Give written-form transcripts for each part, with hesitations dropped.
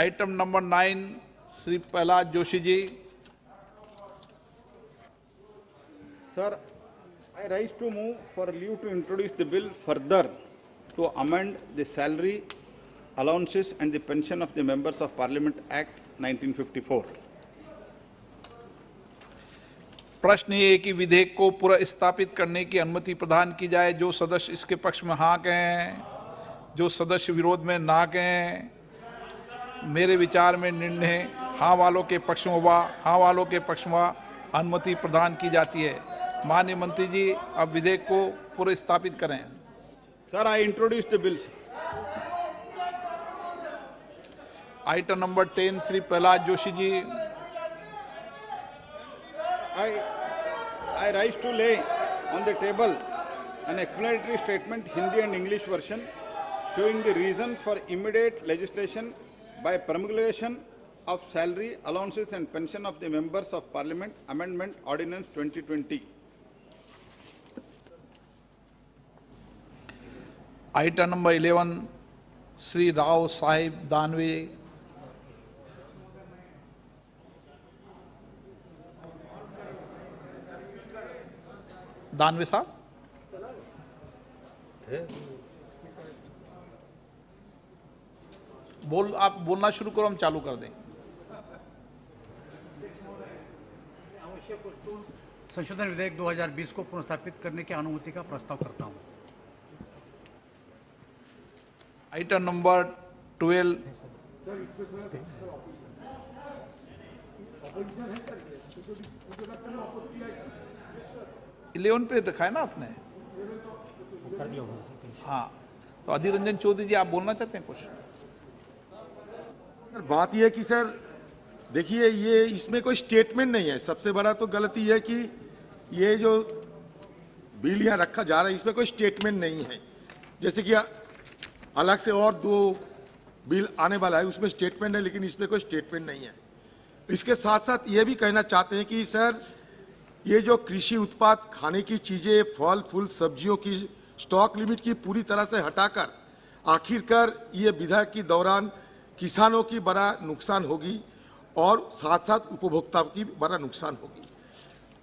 Item number 9 Shri Prahlad Joshi ji. Sir, I rise to move for leave to introduce the bill further to amend the salary, allowances and the pension of the Members of Parliament Act 1954. प्रश्न ये है कि विधेयक को पुनर्स्थापित करने की अनुमति प्रदान की जाए। जो सदस्य इसके पक्ष में हाँ कहें, जो सदस्य विरोध में ना कहें। मेरे विचार में निर्णय हाँ वालों के पक्ष में हुआ, हाँ वालों के पक्ष में अनुमति प्रदान की जाती है। माननीय मंत्री जी, अब विधेयक को पुनर्स्थापित करें। Sir, I introduce the bill. Item number 10 Shri Prahlad Joshi ji. I rise to lay on the table an explanatory statement, Hindi and English version, showing the reasons for immediate legislation by promulgation of salary, allowances and pension of the Members of Parliament Amendment Ordinance 2020. Item number 11 Shri Rao Sahib Danve. Danve साहब, आप बोलना शुरू करो, हम चालू कर दें। संशोधन विधेयक 2020 को पुनर्स्थापित करने की अनुमति का प्रस्ताव करता हूं। आइटम नंबर 12 11 पे रखा है ना आपने? हाँ, तो अधीर रंजन चौधरी जी, आप बोलना चाहते हैं कुछ? बात यह है कि सर देखिए, ये इसमें कोई स्टेटमेंट नहीं है। सबसे बड़ा तो गलती है कि ये जो बिल यहाँ रखा जा रहा है, इसमें कोई स्टेटमेंट नहीं है। जैसे कि अलग से और 2 बिल आने वाला है, उसमें स्टेटमेंट है, लेकिन इसमें कोई स्टेटमेंट नहीं है। इसके साथ साथ ये भी कहना चाहते हैं कि सर, ये जो कृषि उत्पाद, खाने की चीजें, फल फूल सब्जियों की स्टॉक लिमिट की पूरी तरह से हटाकर आखिरकार ये विधेयक के दौरान किसानों की बड़ा नुकसान होगी और साथ साथ उपभोक्ता की बड़ा नुकसान होगी।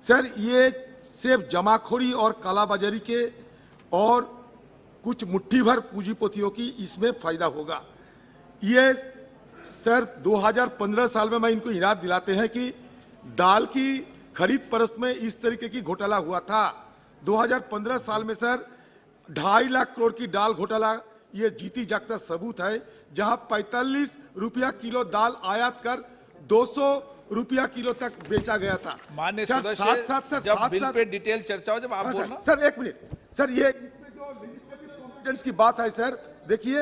सर, ये सिर्फ जमाखोरी और कालाबाजारी के और कुछ मुट्ठी भर पूंजीपतियों की इसमें फायदा होगा। ये सर 2015 साल में मैं इनको याद दिलाते हैं कि दाल की खरीद फरोख्त में इस तरीके की घोटाला हुआ था। 2015 साल में सर 2.5 लाख करोड़ की दाल घोटाला, ये जीती जागता सबूत है, जहां 45 रुपया किलो दाल आयात कर 200 रुपया किलो तक बेचा गया था। माननीय सर, सदस्य, जब बिल पे डिटेल चर्चा हो, जब आप बोलना। सर एक मिनट सर, ये इसमें जो लेजिस्लेटिव कॉम्पिटेंस की बात है सर, देखिए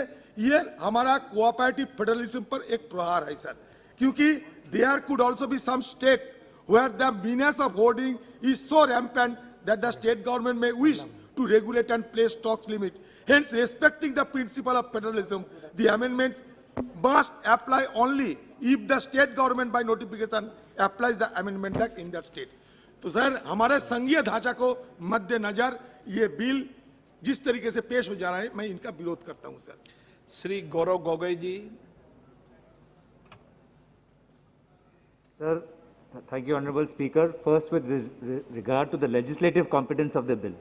ये हमारा कोऑपरेटिव फेडरलिज्म पर एक प्रहार है सर, क्योंकि there could also be some states where the meanness of hoarding is so rampant that the state government may wish to regulate and place stocks limit. Hence, respecting the principle of federalism, the amendment must apply only if the state government by notification applies the amendment act in that state. तो sir, हमारे संघीय ढांचा को मद्देनजर ये bill जिस तरीके से पेश हो जा रहा है, मैं इनका विरोध करता हूं sir. Shri Gaurav Gogoi ji. Sir, thank you, Honorable Speaker. First, with regard to the legislative competence of the bill.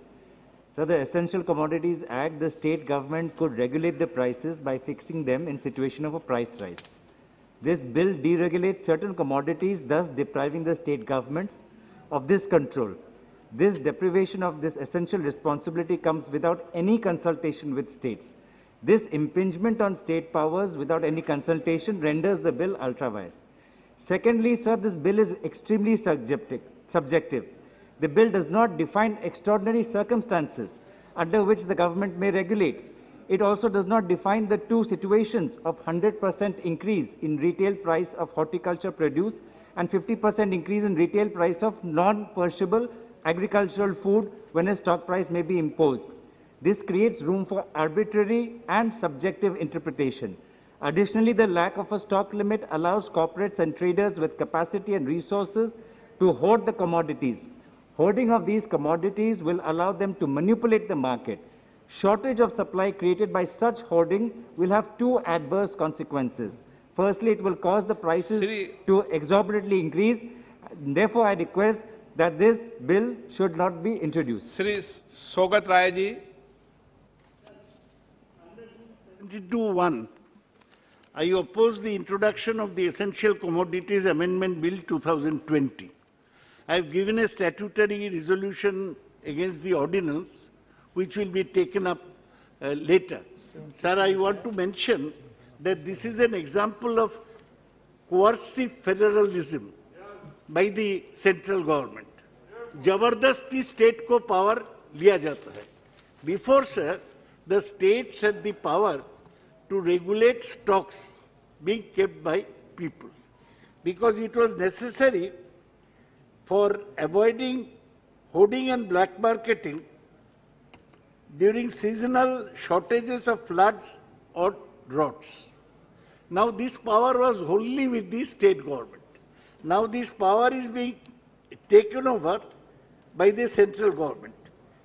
So, the Essential Commodities Act, the state government could regulate the prices by fixing them in situation of a price rise. This bill deregulates certain commodities, thus depriving the state governments of this control. This deprivation of this essential responsibility comes without any consultation with states. This impingement on state powers without any consultation renders the bill ultra-vires. Secondly, sir, this bill is extremely subjective. The bill does not define extraordinary circumstances under which the government may regulate. It also does not define the 2 situations of 100% increase in retail price of horticulture produce and 50% increase in retail price of non-perishable agricultural food when a stock price may be imposed. This creates room for arbitrary and subjective interpretation. Additionally, the lack of a stock limit allows corporates and traders with capacity and resources to hoard the commodities. Hoarding of these commodities will allow them to manipulate the market. Shortage of supply created by such hoarding will have 2 adverse consequences. Firstly, it will cause the prices Shri- to exorbitantly increase. Therefore, I request that this bill should not be introduced. Shri Saugata Roy ji. 22(1), I oppose the introduction of the Essential Commodities Amendment Bill 2020. I have given a statutory resolution against the ordinance, which will be taken up later. Sir, I want to mention that this is an example of coercive federalism by the central government. जबरदस्ती state को power लिया जाता है. Before, sir, the states had the power to regulate stocks being kept by people, because it was necessary for avoiding hoarding and black marketing during seasonal shortages of floods or droughts. Now this power was wholly with the state government. Now this power is being taken over by the central government,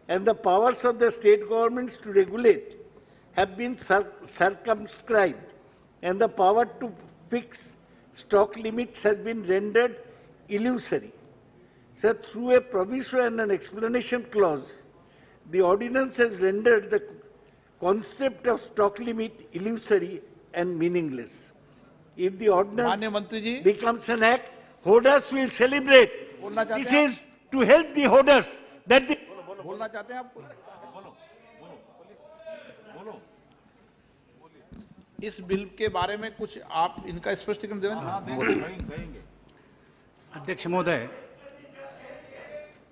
and the powers of the state governments to regulate have been circumscribed, and the power to fix stock limits has been rendered illusory. So through a proviso and an explanation clause, the ordinance has rendered the concept of stock limit illusory and meaningless. If the ordinance माननीय मंत्री जी। becomes an act, hoarders will celebrate. बोलना चाहते This हैं is to help the hoarders. That the बोलना चाहते हैं आप? इस बिल के बारे में कुछ आप इनका स्पष्टीकरण देना चाहते हैं? अध्यक्ष महोदय,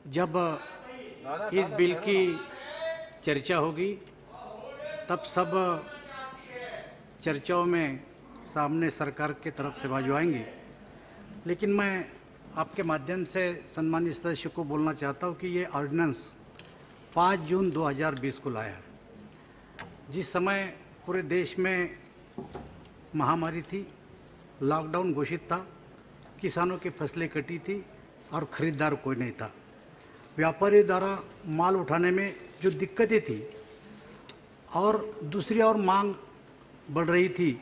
जब इस बिल की चर्चा होगी तब सब चर्चाओं में सामने सरकार के तरफ से बाजू आएंगी, लेकिन मैं आपके माध्यम से सम्मानित सदस्य को बोलना चाहता हूं कि ये ऑर्डिनेंस 5 जून 2020 को लाया है, जिस समय पूरे देश में महामारी थी, लॉकडाउन घोषित था, किसानों की फसलें कटी थी और खरीदार कोई नहीं था। व्यापारियों द्वारा माल उठाने में जो दिक्कतें थी और दूसरी ओर मांग बढ़ रही थी,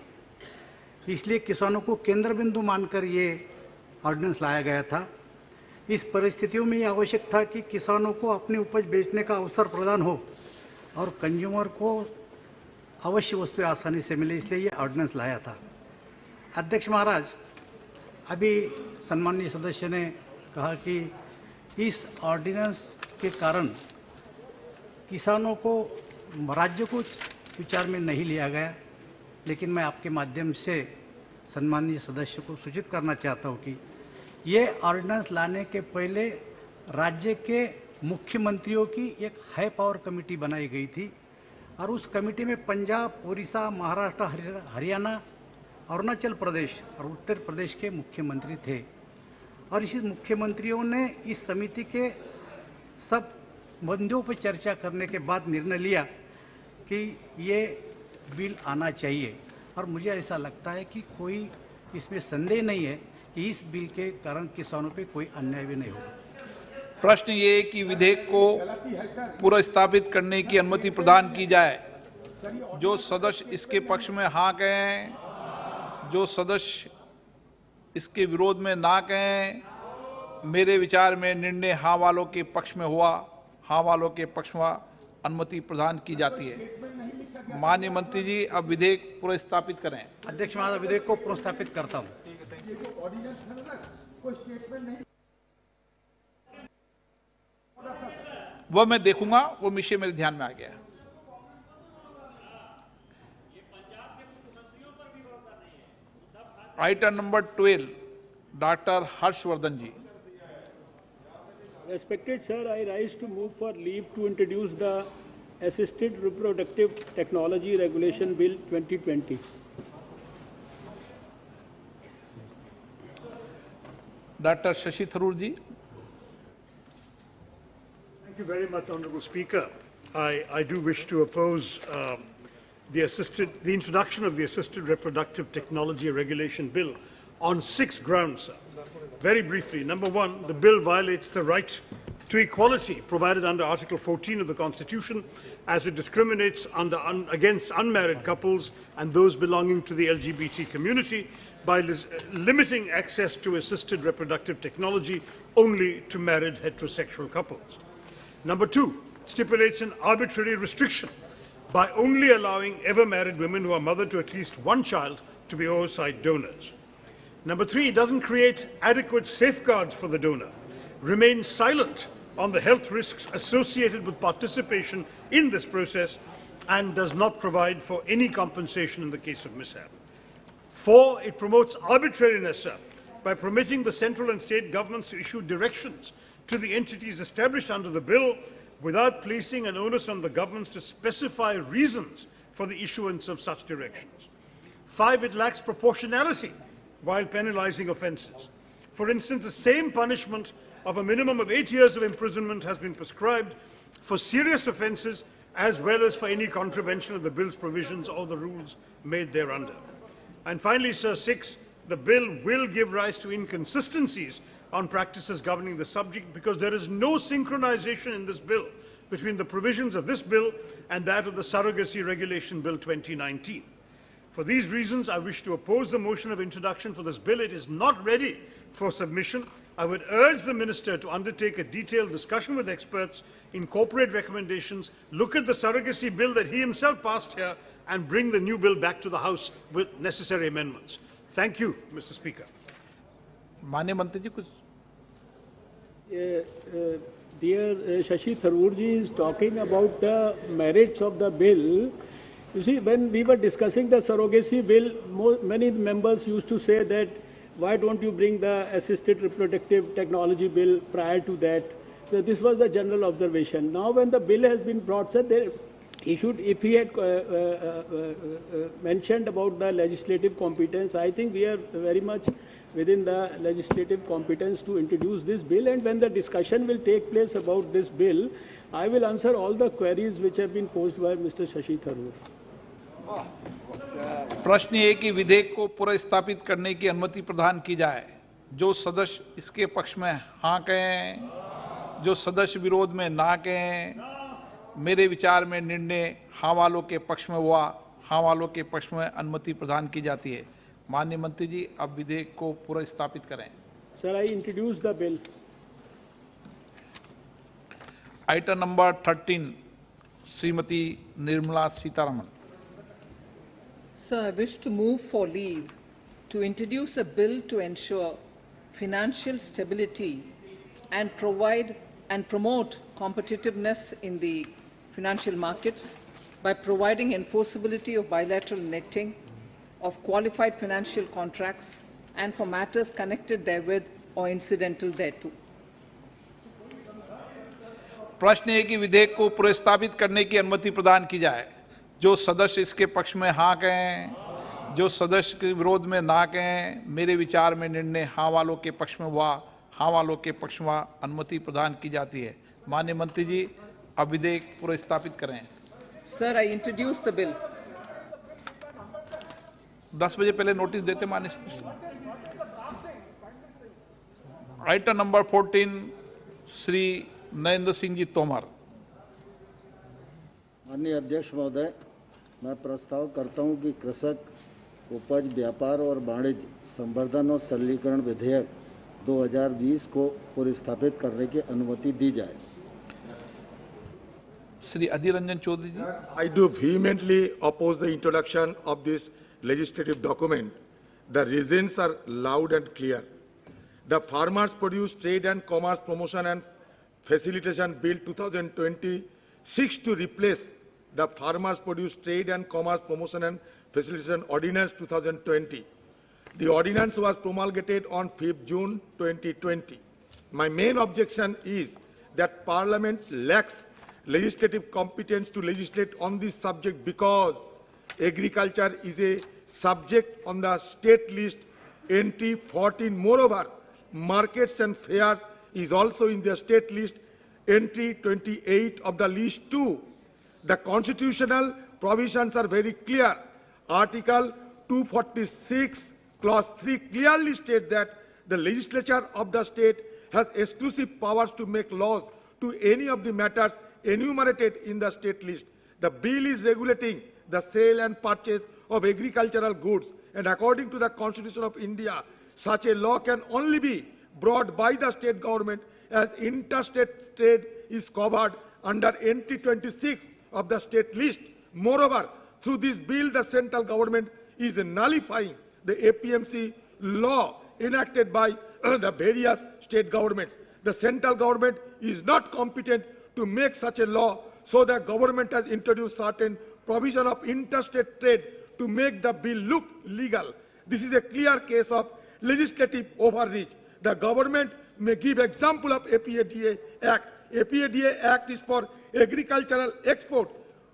इसलिए किसानों को केंद्र बिंदु मानकर ये ऑर्डिनेंस लाया गया था। इस परिस्थितियों में ये आवश्यक था कि किसानों को अपनी उपज बेचने का अवसर प्रदान हो और कंज्यूमर को अवश्य वस्तुएं आसानी से मिले, इसलिए ये ऑर्डिनेंस लाया था। अध्यक्ष महाराज, अभी सम्माननीय सदस्य ने कहा कि इस ऑर्डिनेंस के कारण किसानों को, राज्य को विचार में नहीं लिया गया, लेकिन मैं आपके माध्यम से सम्माननीय सदस्य को सूचित करना चाहता हूं कि ये ऑर्डिनेंस लाने के पहले राज्य के मुख्यमंत्रियों की एक हाई पावर कमेटी बनाई गई थी और उस कमेटी में पंजाब, उड़ीसा, महाराष्ट्र, हरियाणा, अरुणाचल प्रदेश और उत्तर प्रदेश के मुख्यमंत्री थे और इसी मुख्यमंत्रियों ने इस समिति के सब मुद्दों पर चर्चा करने के बाद निर्णय लिया कि ये बिल आना चाहिए और मुझे ऐसा लगता है कि कोई इसमें संदेह नहीं है कि इस बिल के कारण किसानों पे कोई अन्याय भी नहीं होगा। प्रश्न ये कि विधेयक को पुनर्स्थापित करने की अनुमति प्रदान की जाए। जो सदस्य इसके पक्ष में हाँ कहें, जो सदस्य इसके विरोध में ना कहें। मेरे विचार में निर्णय हाँ वालों के पक्ष में हुआ, हाँ वालों के पक्ष में अनुमति प्रदान की जाती है। माननीय मंत्री जी, अब विधेयक पुनर्स्थापित करें। अध्यक्ष महोदय, विधेयक को पुनर्स्थापित करता हूं। वह मैं देखूंगा, वो विषय मेरे ध्यान में आ गया। Item number 12, doctor Harsh Vardhan ji. Respected sir, I rise to move for leave to introduce the Assisted Reproductive Technology Regulation Bill 2020. Doctor Shashi Tharoor ji. Thank you very much, Honourable Speaker. I do wish to oppose the introduction of the Assisted Reproductive Technology Regulation Bill on 6 grounds, sir. Very briefly, number one, the bill violates the right to equality provided under Article 14 of the Constitution, as it discriminates against unmarried couples and those belonging to the LGBT community by limiting access to assisted reproductive technology only to married heterosexual couples. Number 2, stipulates an arbitrary restriction by only allowing ever married women who are mother to at least one child to be oocyte donors. Number 3, doesn't create adequate safeguards for the donor, remains silent on the health risks associated with participation in this process, and does not provide for any compensation in the case of mishap. 4, it promotes arbitrariness by permitting the central and state governments to issue directions to the entities established under the bill without placing an onus on the governments to specify reasons for the issuance of such directions. 5, it lacks proportionality while penalizing offences. For instance, the same punishment of a minimum of 8 years of imprisonment has been prescribed for serious offences as well as for any contravention of the bill's provisions or the rules made thereunder. And finally, Sir, 6, the bill will give rise to inconsistencies on practices governing the subject because there is no synchronization in this bill between the provisions of this bill and that of the Surrogacy Regulation Bill 2019. For these reasons, I wish to oppose the motion of introduction for this bill. It is not ready for submission. I would urge the Minister to undertake a detailed discussion with experts, incorporate recommendations, look at the surrogacy bill that he himself passed here, and bring the new bill back to the House with necessary amendments. Thank you, Mr. Speaker. माननीय मंत्री जी कुछ Dear Shashi Tharoor ji is talking about the merits of the bill. You see, when we were discussing the surrogacy bill, many members used to say that why don't you bring the assisted reproductive technology bill prior to that? So this was the general observation. Now when the bill has been brought, sir, he should, if he had mentioned about the legislative competence, I think we are very much within the legislative competence to introduce this bill, and when the discussion will take place about this bill, I will answer all the queries which have been posed by Mr. Shashi Tharoor. प्रश्न ये कि विधेयक को पुनर्स्थापित करने की अनुमति प्रदान की जाए। जो सदस्य इसके पक्ष में हाँ कहें, जो सदस्य विरोध में ना कहें। मेरे विचार में निर्णय हाँ वालों के पक्ष में हुआ, हाँ वालों के पक्ष में अनुमति प्रदान की जाती है। माननीय मंत्री जी, अब विधेयक को पुनर्स्थापित करें। Sir, I introduce the bill. Item number 13, Shrimati Nirmala Sitharaman. Sir, I wish to move for leave to introduce a bill to ensure financial stability and provide and promote competitiveness in the financial markets by providing enforceability of bilateral netting of qualified financial contracts and for matters connected therewith or incidental thereto. प्रश्न है कि विधेयक को पुनर्स्थापित करने की अनुमति प्रदान की जाए। जो सदस्य इसके पक्ष में हाँ कहें, जो सदस्य के विरोध में ना कहें। मेरे विचार में निर्णय हाँ वालों के पक्ष में हुआ, हाँ वालों के पक्ष में अनुमति प्रदान की जाती है। माननीय मंत्री जी, अब विधेयक पुनर्स्थापित करें। Sir, I introduce the bill. 10 बजे पहले नोटिस देते माननीय। Item number 14, Shri Narendra Singh ji Tomar. माननीय अध्यक्ष महोदय, मैं प्रस्ताव करता हूं कि कृषक उपज व्यापार और वाणिज्य संवर्धन और सरलीकरण विधेयक 2020 को पुनर्स्थापित करने की अनुमति दी जाए। श्री अधीर रंजन चौधरी जी। I do vehemently oppose the introduction of this legislative document. The reasons are loud and clear. The Farmers Produce Trade and Commerce Promotion and Facilitation Bill 2020 seeks to replace the Farmers Produce Trade and Commerce Promotion and Facilitation Ordinance 2020. The ordinance was promulgated on 5th June 2020. My main objection is that Parliament lacks legislative competence to legislate on this subject because agriculture is a subject on the state list entry 14. Moreover, markets and fairs is also in the state list entry 28 of the list 2. The constitutional provisions are very clear. Article 246 clause 3 clearly states that the legislature of the state has exclusive powers to make laws to any of the matters enumerated in the state list. The bill is regulating the sale and purchase of agricultural goods, and according to the Constitution of India, such a law can only be brought by the state government as interstate trade is covered under entry 26 of the state list. Moreover, through this bill, the central government is nullifying the APMC law enacted by the various state governments. The central government is not competent to make such a law, so the government has introduced certain provision of interstate trade to make the bill look legal. This is a clear case of legislative overreach. The government may give example of APADA Act. APADA Act is for agricultural export,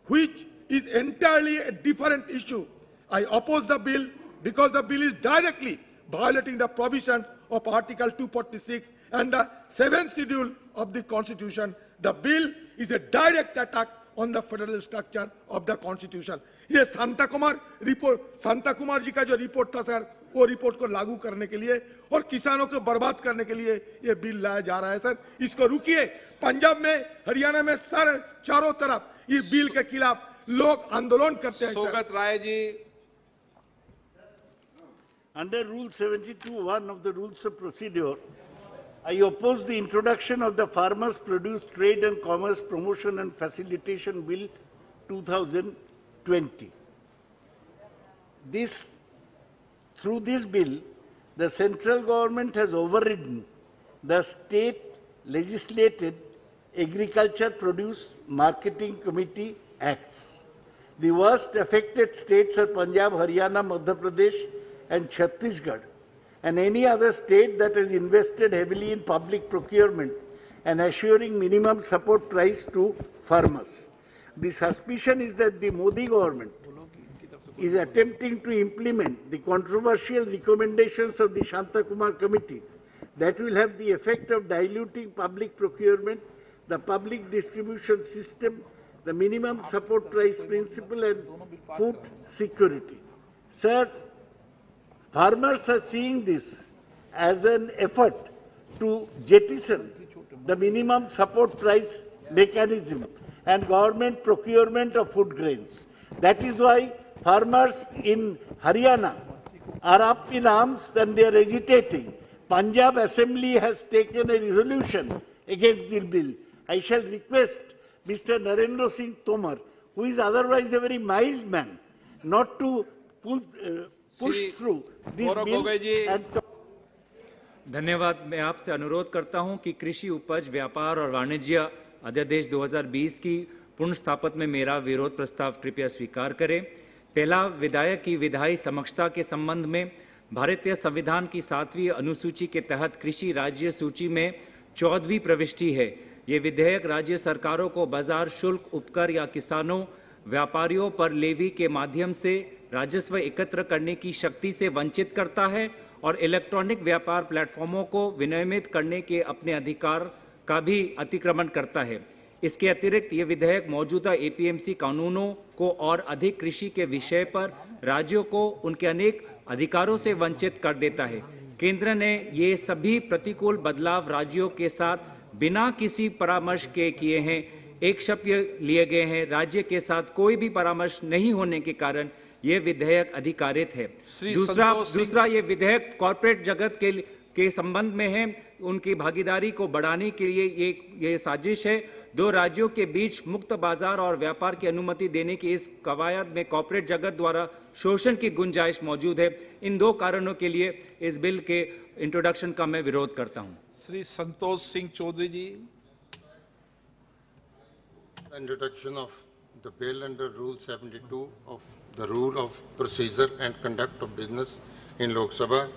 which is entirely a different issue. I oppose the bill because the bill is directly violating the provisions of Article 246 and the 7th schedule of the Constitution. The bill is a direct attack on the federal structure of the Constitution. ये Santa Kumar ji का जो report था sir, वो report को लागू करने के लिए और किसानों को बर्बाद करने के लिए ये बिल लाया जा रहा है सर। इसको रुकिए। पंजाब में, हरियाणा में सर चारों तरफ ये बिल के खिलाफ लोग आंदोलन करते हैं। Sougat Roy ji. Under Rule 72(1) of the Rules of Procedure, I oppose the introduction of the Farmers Produce Trade and Commerce Promotion and Facilitation Bill 2020. Through this bill, the central government has overridden the state legislated Agriculture Produce Marketing Committee Acts. The worst affected states are Punjab, Haryana, Madhya Pradesh, and Chhattisgarh, and any other state that has invested heavily in public procurement and assuring minimum support price to farmers. The suspicion is that the Modi government is attempting to implement the controversial recommendations of the Shanta Kumar Committee that will have the effect of diluting public procurement, the public distribution system, the minimum support price principle, and food security. Sir, farmers are seeing this as an effort to jettison the minimum support price mechanism and government procurement of food grains. That is why farmers in Haryana are up in arms and they are agitating. Punjab Assembly has taken a resolution against the bill. I shall request Mr. Narendra Singh Tomar, who is otherwise a very mild man, not to push through this bill and धन्यवाद। मैं आपसे अनुरोध करता हूं कि कृषि उपज व्यापार और वाणिज्य अध्यादेश 2020 की पुनर्स्थापना में मेरा विरोध प्रस्ताव कृपया स्वीकार करें। पहला, विधायक की विधायी समक्षता के संबंध में भारतीय संविधान की 7वीं अनुसूची के तहत कृषि राज्य सूची में 14वीं प्रविष्टि है। ये विधेयक राज्य सरकारों को बाजार शुल्क, उपकर या किसानों, व्यापारियों पर लेवी के माध्यम से राजस्व एकत्र करने की शक्ति से वंचित करता है और इलेक्ट्रॉनिक व्यापार प्लेटफॉर्मों को विनियमित करने के अपने अधिकार का भी अतिक्रमण करता है। इसके अतिरिक्त ये विधेयक मौजूदा एपीएमसी कानूनों को और अधिक कृषि के विषय पर राज्यों को उनके अनेक अधिकारों से वंचित कर देता है। केंद्र ने ये सभी प्रतिकूल बदलाव राज्यों के साथ बिना किसी परामर्श के किए हैं, एक शब्द लिए गए हैं। राज्य के साथ कोई भी परामर्श नहीं होने के कारण ये विधेयक अधिकारित है। दूसरा ये विधेयक कॉर्पोरेट जगत के संबंध में है, उनकी भागीदारी को बढ़ाने के लिए ये साजिश है। दो राज्यों के बीच मुक्त बाजार और व्यापार की अनुमति देने की इस कवायद में कॉर्पोरेट जगत द्वारा शोषण की गुंजाइश मौजूद है। इन दो कारणों के लिए इस बिल के इंट्रोडक्शन का मैं विरोध करता हूं। श्री संतोष सिंह चौधरी जी। Introduction of the bill under Rule 72 of the Rule of Procedure and Conduct of Business in Lok Sabha.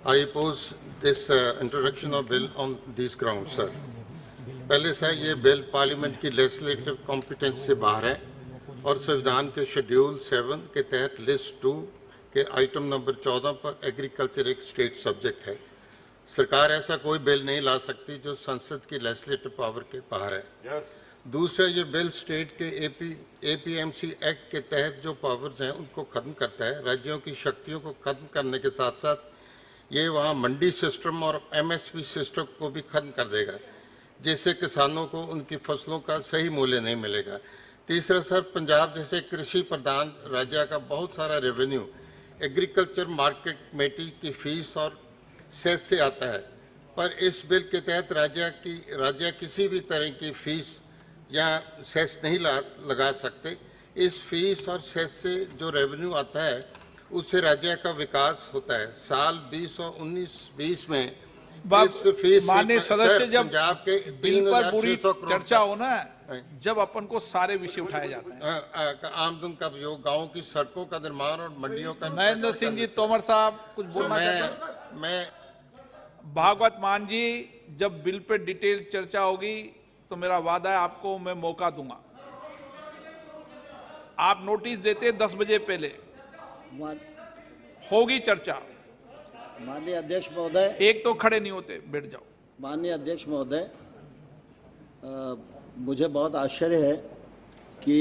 I oppose this introduction of bill on these grounds, sir. पहले से ये बिल पार्लियामेंट की legislative competence से बाहर है और संविधान के शेड्यूल 7 के तहत लिस्ट 2 के आइटम नंबर 14 पर एग्रीकल्चर एक स्टेट सब्जेक्ट है। सरकार ऐसा कोई बिल नहीं ला सकती जो संसद की लेजिस्लेटिव पावर के बाहर है। दूसरा, ये बिल स्टेट के एपीएमसी एक्ट के तहत जो पावर्स हैं उनको खत्म करता है। राज्यों की शक्तियों को खत्म करने के साथ साथ ये वहाँ मंडी सिस्टम और एमएसपी सिस्टम को भी खत्म कर देगा। जिससे किसानों को उनकी फसलों का सही मूल्य नहीं मिलेगा। तीसरा सर, पंजाब जैसे कृषि प्रधान राज्य का बहुत सारा रेवेन्यू एग्रीकल्चर मार्केट कमेटी की फीस और सेस से आता है, पर इस बिल के तहत राज्य किसी भी तरह की फीस या सेस नहीं लगा सकते। इस फीस और सेस से जो रेवेन्यू आता है उससे राज्य का विकास होता है। साल 2019-20 में इस फीस माननीय सदस्य, जब पंजाब के बिल पर पूरी 3,600 करोड़ चर्चा हो ना, जब अपन को सारे विषय उठाए जाते हैं। आमदन का योग, गाँव की सड़कों का निर्माण और मंडियों का। नरेंद्र सिंह जी तोमर साहब कुछ बोलना चाहते हैं? मैं भागवत मान जी, जब बिल पे डिटेल चर्चा होगी तो मेरा वादा है आपको मैं मौका दूंगा। आप नोटिस देते 10 बजे पहले होगी चर्चा। माननीय अध्यक्ष महोदय, एक तो खड़े नहीं होते, बैठ जाओ। माननीय अध्यक्ष महोदय, मुझे बहुत आश्चर्य है कि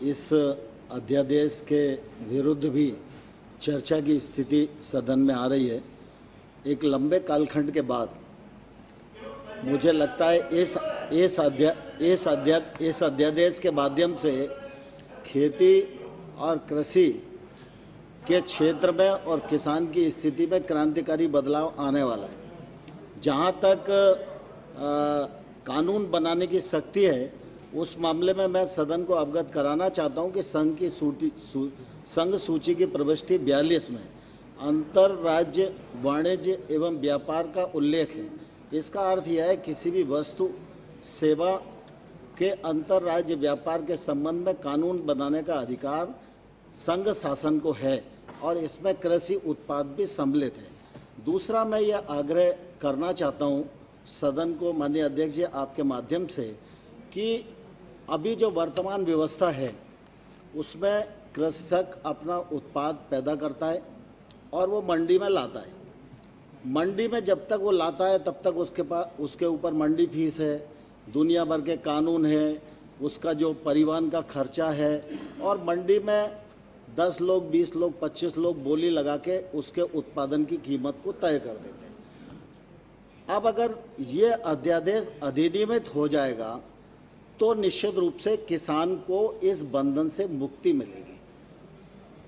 इस अध्यादेश के विरुद्ध भी चर्चा की स्थिति सदन में आ रही है। एक लंबे कालखंड के बाद मुझे लगता है इस अध्यादेश के माध्यम से खेती और कृषि के क्षेत्र में और किसान की स्थिति में क्रांतिकारी बदलाव आने वाला है। जहाँ तक कानून बनाने की शक्ति है, उस मामले में मैं सदन को अवगत कराना चाहता हूँ कि संघ सूची की प्रविष्टि 42 में अंतर राज्य वाणिज्य एवं व्यापार का उल्लेख है। इसका अर्थ यह है किसी भी वस्तु सेवा के अंतर राज्य व्यापार के संबंध में कानून बनाने का अधिकार संघ शासन को है और इसमें कृषि उत्पाद भी सम्मिलित है। दूसरा, मैं यह आग्रह करना चाहता हूं सदन को, माननीय अध्यक्ष जी, आपके माध्यम से, कि अभी जो वर्तमान व्यवस्था है उसमें कृषक अपना उत्पाद पैदा करता है और वो मंडी में लाता है। मंडी में जब तक वो लाता है तब तक उसके ऊपर मंडी फीस है, दुनिया भर के कानून है, उसका जो परिवहन का खर्चा है, और मंडी में 10 लोग, 20 लोग, 25 लोग बोली लगा के उसके उत्पादन की कीमत को तय कर देते हैं। अब अगर ये अध्यादेश अधिनियमित हो जाएगा तो निश्चित रूप से किसान को इस बंधन से मुक्ति मिलेगी।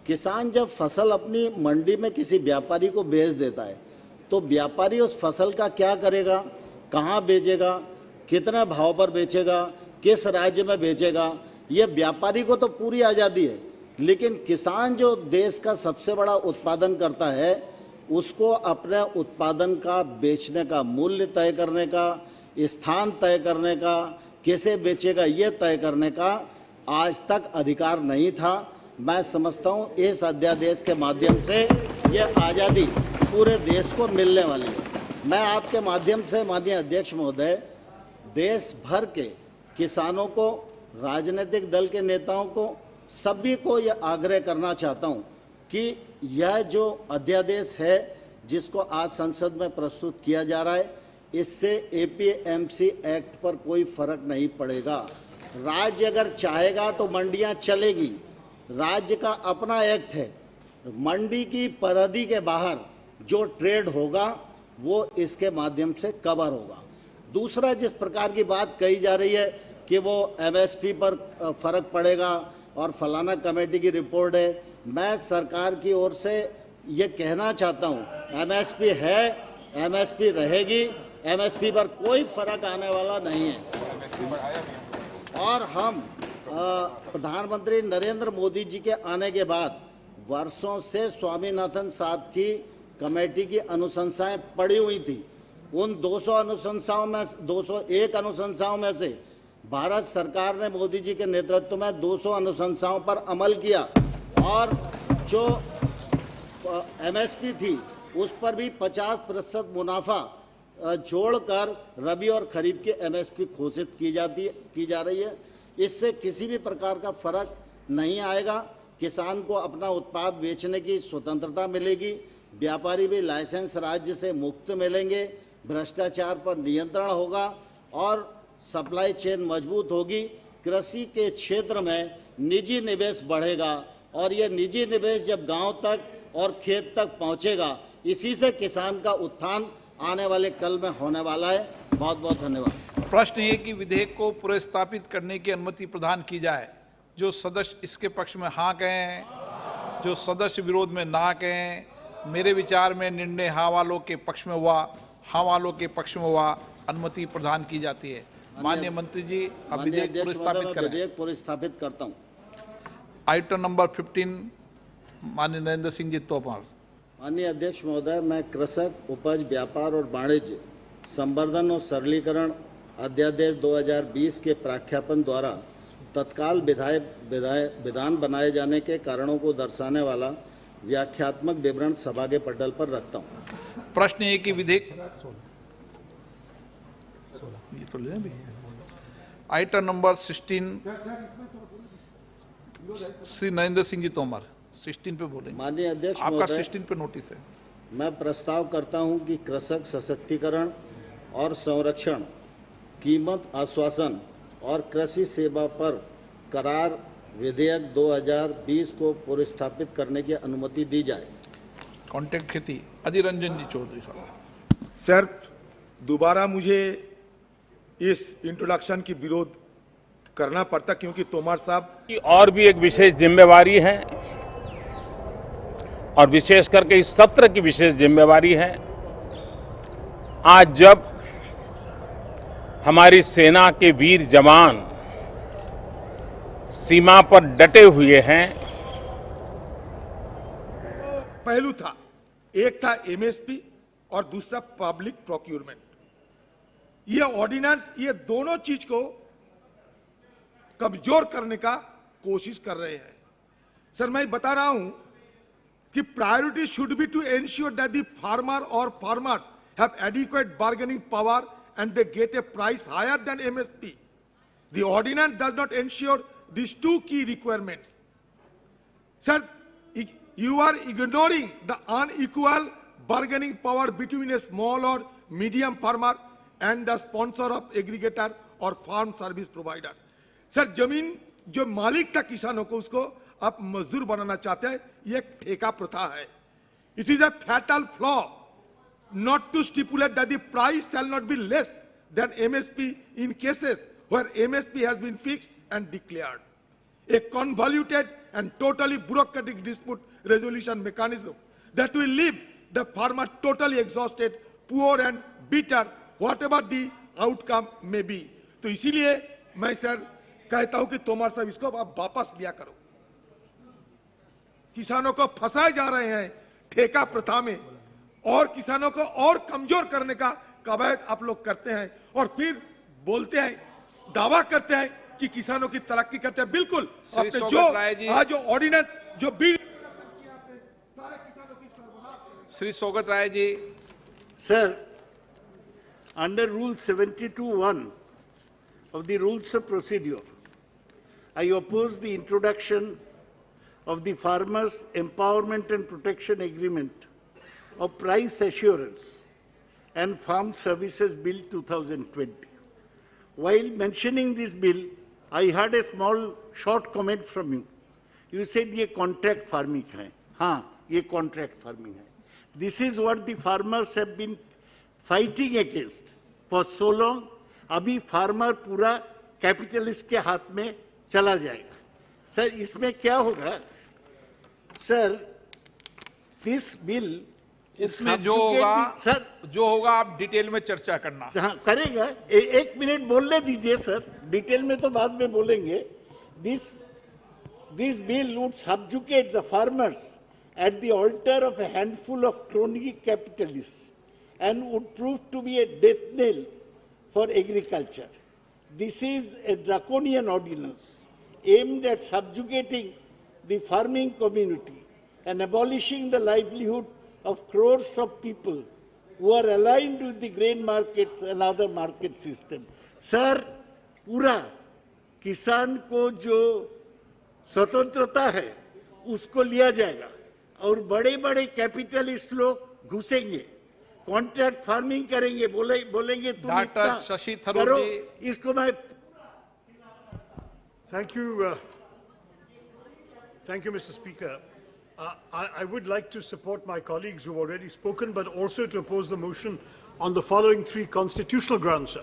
किसान जब फसल अपनी मंडी में किसी व्यापारी को बेच देता है तो व्यापारी उस फसल का क्या करेगा, कहाँ बेचेगा, कितने भाव पर बेचेगा, किस राज्य में बेचेगा, ये व्यापारी को तो पूरी आज़ादी है। लेकिन किसान जो देश का सबसे बड़ा उत्पादन करता है, उसको अपने उत्पादन का बेचने का मूल्य तय करने का, स्थान तय करने का, कैसे बेचेगा ये तय करने का आज तक अधिकार नहीं था। मैं समझता हूँ इस अध्यादेश के माध्यम से ये आज़ादी पूरे देश को मिलने वाली है। मैं आपके माध्यम से माननीय अध्यक्ष महोदय, देश भर के किसानों को, राजनीतिक दल के नेताओं को, सभी को यह आग्रह करना चाहता हूं कि यह जो अध्यादेश है जिसको आज संसद में प्रस्तुत किया जा रहा है, इससे एपीएमसी एक्ट पर कोई फर्क नहीं पड़ेगा। राज्य अगर चाहेगा तो मंडियां चलेगी, राज्य का अपना एक्ट है। मंडी की परिधि के बाहर जो ट्रेड होगा वो इसके माध्यम से कवर होगा। दूसरा, जिस प्रकार की बात कही जा रही है कि वो एमएसपी पर फर्क पड़ेगा और फलाना कमेटी की रिपोर्ट है, मैं सरकार की ओर से ये कहना चाहता हूँ एमएसपी है, एमएसपी रहेगी, एमएसपी पर कोई फर्क आने वाला नहीं है। और हम प्रधानमंत्री नरेंद्र मोदी जी के आने के बाद वर्षों से स्वामीनाथन साहब की कमेटी की अनुशंसाएं पड़ी हुई थी। उन 200 अनुशंसाओं में 201 अनुशंसाओं में से भारत सरकार ने मोदी जी के नेतृत्व में 200 अनुशंसाओं पर अमल किया और जो एमएसपी थी उस पर भी 50% मुनाफा जोड़कर रबी और खरीफ की एमएसपी घोषित की जा रही है। इससे किसी भी प्रकार का फर्क नहीं आएगा। किसान को अपना उत्पाद बेचने की स्वतंत्रता मिलेगी, व्यापारी भी लाइसेंस राज्य से मुक्त मिलेंगे, भ्रष्टाचार पर नियंत्रण होगा और सप्लाई चेन मजबूत होगी। कृषि के क्षेत्र में निजी निवेश बढ़ेगा और ये निजी निवेश जब गांव तक और खेत तक पहुंचेगा, इसी से किसान का उत्थान आने वाले कल में होने वाला है। बहुत बहुत धन्यवाद। प्रश्न ये कि विधेयक को पुनर्स्थापित करने की अनुमति प्रदान की जाए। जो सदस्य इसके पक्ष में हाँ कहें, जो सदस्य विरोध में ना कहें। मेरे विचार में निर्णय हाँ वालों के पक्ष में हुआ, हाँ वालों के पक्ष में हुआ, अनुमति प्रदान की जाती है। माननीय मंत्री जी, अब विधेयक पुनर्स्थापित करें। विधेयक पुनर्स्थापित करता हूँ। आइटम नंबर 15, माननीय नरेंद्र सिंह जी तोमर। माननीय अध्यक्ष महोदय, मैं कृषक उपज व्यापार और वाणिज्य संवर्धन और सरलीकरण अध्यादेश 2020 के प्रख्यापन द्वारा तत्काल विधान बनाए जाने के कारणों को दर्शाने वाला व्याख्यात्मक विवरण सभा के पटल पर रखता हूँ। प्रश्न ये कि विधेयक आइटम नंबर 16, श्री नरेंद्र सिंह जी तोमर 16 पे बोलेंगे। माननीय अध्यक्ष आपका महोदय, 16 पे नोटिस है। मैं प्रस्ताव करता हूं कि कृषक सशक्तिकरण और संरक्षण, कीमत आश्वासन और कृषि सेवा पर करार विधेयक 2020 को पुनर्स्थापित करने की अनुमति दी जाए। कॉन्ट्रैक्ट खेती, अधीर रंजन जी चौधरी साहब। सर, दोबारा मुझे इस इंट्रोडक्शन की विरोध करना पड़ता क्योंकि तोमर साहब की और भी एक विशेष जिम्मेवारी है और विशेष करके इस सत्र की विशेष जिम्मेवारी है। आज जब हमारी सेना के वीर जवान सीमा पर डटे हुए हैं, पहलू था, एक था एमएसपी और दूसरा पब्लिक प्रोक्यूरमेंट। ये ऑर्डिनेंस ये दोनों चीज को कमजोर करने का कोशिश कर रहे हैं। सर, मैं बता रहा हूं कि priority should be to ensure that the farmer और farmers have adequate bargaining power and they get a price higher than MSP. The ordinance does not ensure these two key requirements. Sir, you are ignoring the unequal bargaining power between a small or medium farmer and the sponsor of aggregator or farm service provider. Sir, जमीन जो मालिक था किसानों को, उसको आप मजदूर बनाना चाहते हैं, ये ठेका प्रथा है. It is a fatal flaw not to stipulate that the price shall not be less than MSP in cases where MSP has been fixed and declared. A convoluted and totally bureaucratic dispute resolution mechanism that will leave the farmer totally exhausted, poor and bitter, whatever the outcome may be. तो इसीलिए मैं sir कहता हूं कि तोमर साहब इसको आप वापस लिया करो। किसानों को फंसाए जा रहे हैं ठेका प्रथा में और किसानों को और कमजोर करने का कवायद आप लोग करते हैं और फिर बोलते हैं, दावा करते हैं कि किसानों की तरक्की करते हैं। बिल्कुल, आपने जो आज जो ऑर्डिनेंस जो बिल सारे किसानों की सर्वनाश। Shri Saugata Rai ji. Sir, under Rule 72(1) of the Rules of Procedure, I oppose the introduction of the Farmers Empowerment and Protection Agreement of Price Assurance and Farm Services Bill 2020. While mentioning this bill, I heard a small short comment from you. You said ये contract farming है. हाँ, ये contract farming है. This is what the farmers have been fighting against for so long. अभी farmer पूरा capitalist के हाथ में चला जाएगा. Sir, इसमें क्या होगा? Sir, this bill इसमें जो होगा, सर जो होगा आप डिटेल में चर्चा करना। हाँ, करेगा। एक मिनट बोलने दीजिए सर, डिटेल में तो बाद में बोलेंगे। This bill would subjugate the farmers at the altar of a handful of crony capitalists and would prove to be a death knell for agriculture. This is a draconian ordinance aimed at subjugating the farming community and abolishing the livelihood of crores of people who are aligned with the grain markets and other market system. Sir, पूरा किसान को जो स्वतंत्रता है उसको लिया जाएगा और बड़े-बड़े कैपिटलिस्ट लोग घुसेंगे, कॉन्ट्रैक्ट फार्मिंग करेंगे, बोलेंगे तुम डॉक्टर शशि थरूर जी। इसको मैं Thank you, Mr. Speaker. I would like to support my colleagues who have already spoken, but also to oppose the motion on the following three constitutional grounds, sir.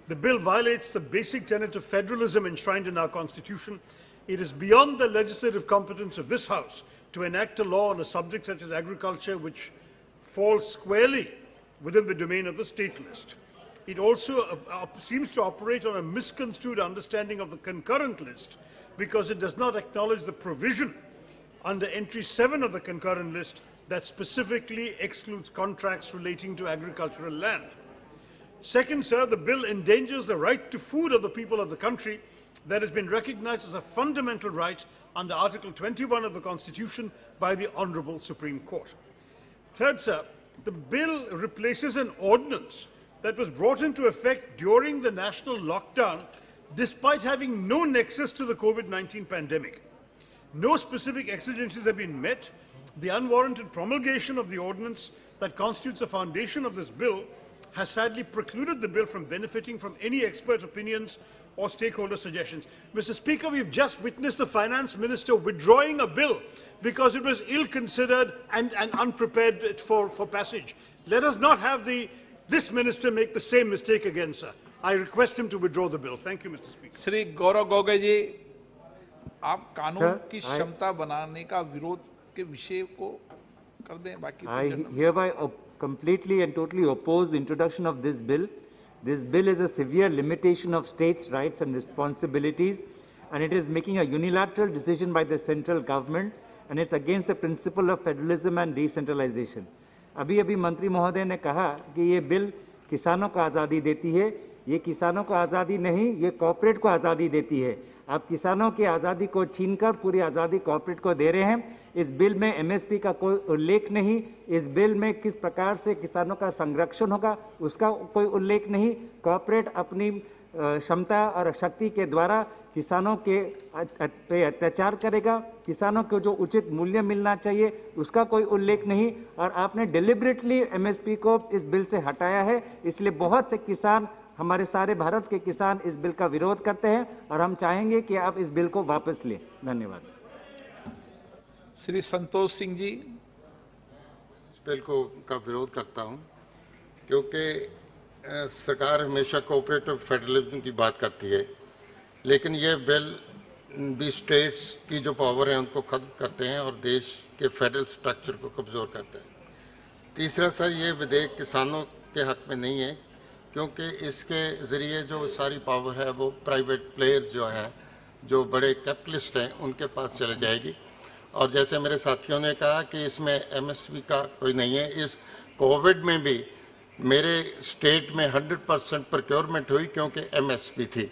The bill violates the basic tenet of federalism enshrined in our Constitution. It is beyond the legislative competence of this House to enact a law on a subject such as agriculture, which falls squarely within the domain of the state list. It also seems to operate on a misconstrued understanding of the concurrent list because it does not acknowledge the provision under entry 7 of the concurrent list that specifically excludes contracts relating to agricultural land. Second, sir, the bill endangers the right to food of the people of the country that has been recognized as a fundamental right under Article 21 of the Constitution by the Honorable Supreme Court. Third, sir, the bill replaces an ordinance that was brought into effect during the national lockdown despite having no nexus to the COVID-19 pandemic. No specific exigencies have been met. The unwarranted promulgation of the ordinance that constitutes the foundation of this bill has sadly precluded the bill from benefiting from any expert opinions or stakeholder suggestions. Mr. Speaker, we've just witnessed the Finance Minister withdrawing a bill because it was ill-considered and unprepared for passage. Let us not have this Minister make the same mistake again, sir. I request him to withdraw the bill. Thank you, Mr. Speaker. Shri Gaurav Gogoi जी, आप कानून की क्षमता बनाने का विरोध के विषय को कर दें बाकी. I hereby completely and totally oppose the introduction of this bill. This bill is a severe limitation of states' rights and responsibilities, and it is making a unilateral decision by the central government, and it's against the principle of federalism and decentralization. अभी मंत्री महोदय ने कहा कि ये bill किसानों को आज़ादी देती है. ये किसानों को आज़ादी नहीं, ये कॉर्पोरेट को आज़ादी देती है. आप किसानों की आज़ादी को छीनकर पूरी आज़ादी कॉर्पोरेट को दे रहे हैं. इस बिल में एमएसपी का कोई उल्लेख नहीं. इस बिल में किस प्रकार से किसानों का संरक्षण होगा उसका कोई उल्लेख नहीं. कॉर्पोरेट अपनी क्षमता और शक्ति के द्वारा किसानों के पे अत्याचार करेगा. किसानों को जो उचित मूल्य मिलना चाहिए उसका कोई उल्लेख नहीं. और आपने डिलिबरेटली एमएसपी को इस बिल से हटाया है. इसलिए बहुत से किसान, हमारे सारे भारत के किसान इस बिल का विरोध करते हैं और हम चाहेंगे कि आप इस बिल को वापस लें. धन्यवाद. श्री संतोष सिंह जी. इस बिल का विरोध करता हूं क्योंकि सरकार हमेशा कोऑपरेटिव फेडरलिज्म की बात करती है, लेकिन ये बिल भी स्टेट्स की जो पावर है उनको खत्म करते हैं और देश के फेडरल स्ट्रक्चर को कमज़ोर करते हैं. तीसरा सर, ये विधेयक किसानों के हक में नहीं है क्योंकि इसके ज़रिए जो सारी पावर है वो प्राइवेट प्लेयर्स जो हैं, जो बड़े कैपिटलिस्ट हैं, उनके पास चले जाएगी. और जैसे मेरे साथियों ने कहा कि इसमें एमएसपी का कोई नहीं है. इस कोविड में भी मेरे स्टेट में 100% प्रोक्योरमेंट हुई क्योंकि एमएसपी थी.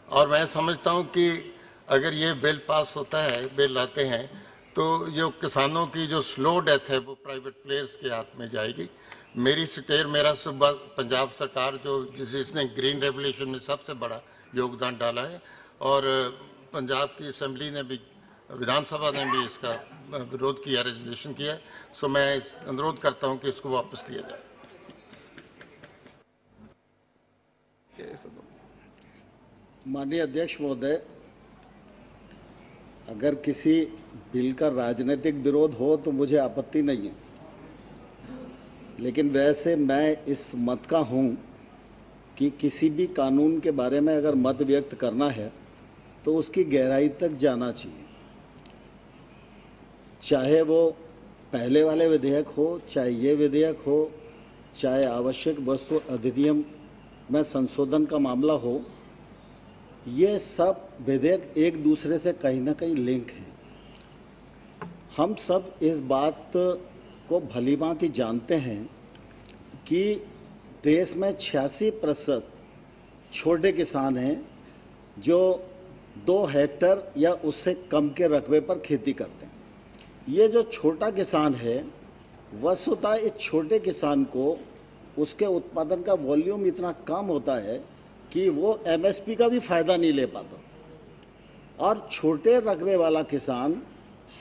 और मैं समझता हूं कि अगर ये बिल पास होता है, बिल लाते हैं, तो जो किसानों की जो स्लो डेथ है वो प्राइवेट प्लेयर्स के हाथ में जाएगी. मेरा सुबह पंजाब सरकार जिसने ग्रीन रेवोल्यूशन में सबसे बड़ा योगदान डाला है और पंजाब की असेंबली ने भी, विधानसभा ने भी इसका विरोध किया, रेजोल्यूशन किया है. सो मैं अनुरोध करता हूं कि इसको वापस लिया जाए. माननीय अध्यक्ष महोदय, अगर किसी बिल का राजनीतिक विरोध हो तो मुझे आपत्ति नहीं है, लेकिन वैसे मैं इस मत का हूं कि किसी भी कानून के बारे में अगर मत व्यक्त करना है तो उसकी गहराई तक जाना चाहिए. चाहे वो पहले वाले विधेयक हो, चाहे ये विधेयक हो, चाहे आवश्यक वस्तु अधिनियम में संशोधन का मामला हो, ये सब विधेयक एक दूसरे से कहीं ना कहीं लिंक हैं. हम सब इस बात को भलीभांति जानते हैं कि देश में 86% छोटे किसान हैं जो 2 हेक्टेयर या उससे कम के रकबे पर खेती करते हैं. ये जो छोटा किसान है, वस्तुतः इस छोटे किसान को उसके उत्पादन का वॉल्यूम इतना कम होता है कि वो एमएसपी का भी फायदा नहीं ले पाता. और छोटे रकबे वाला किसान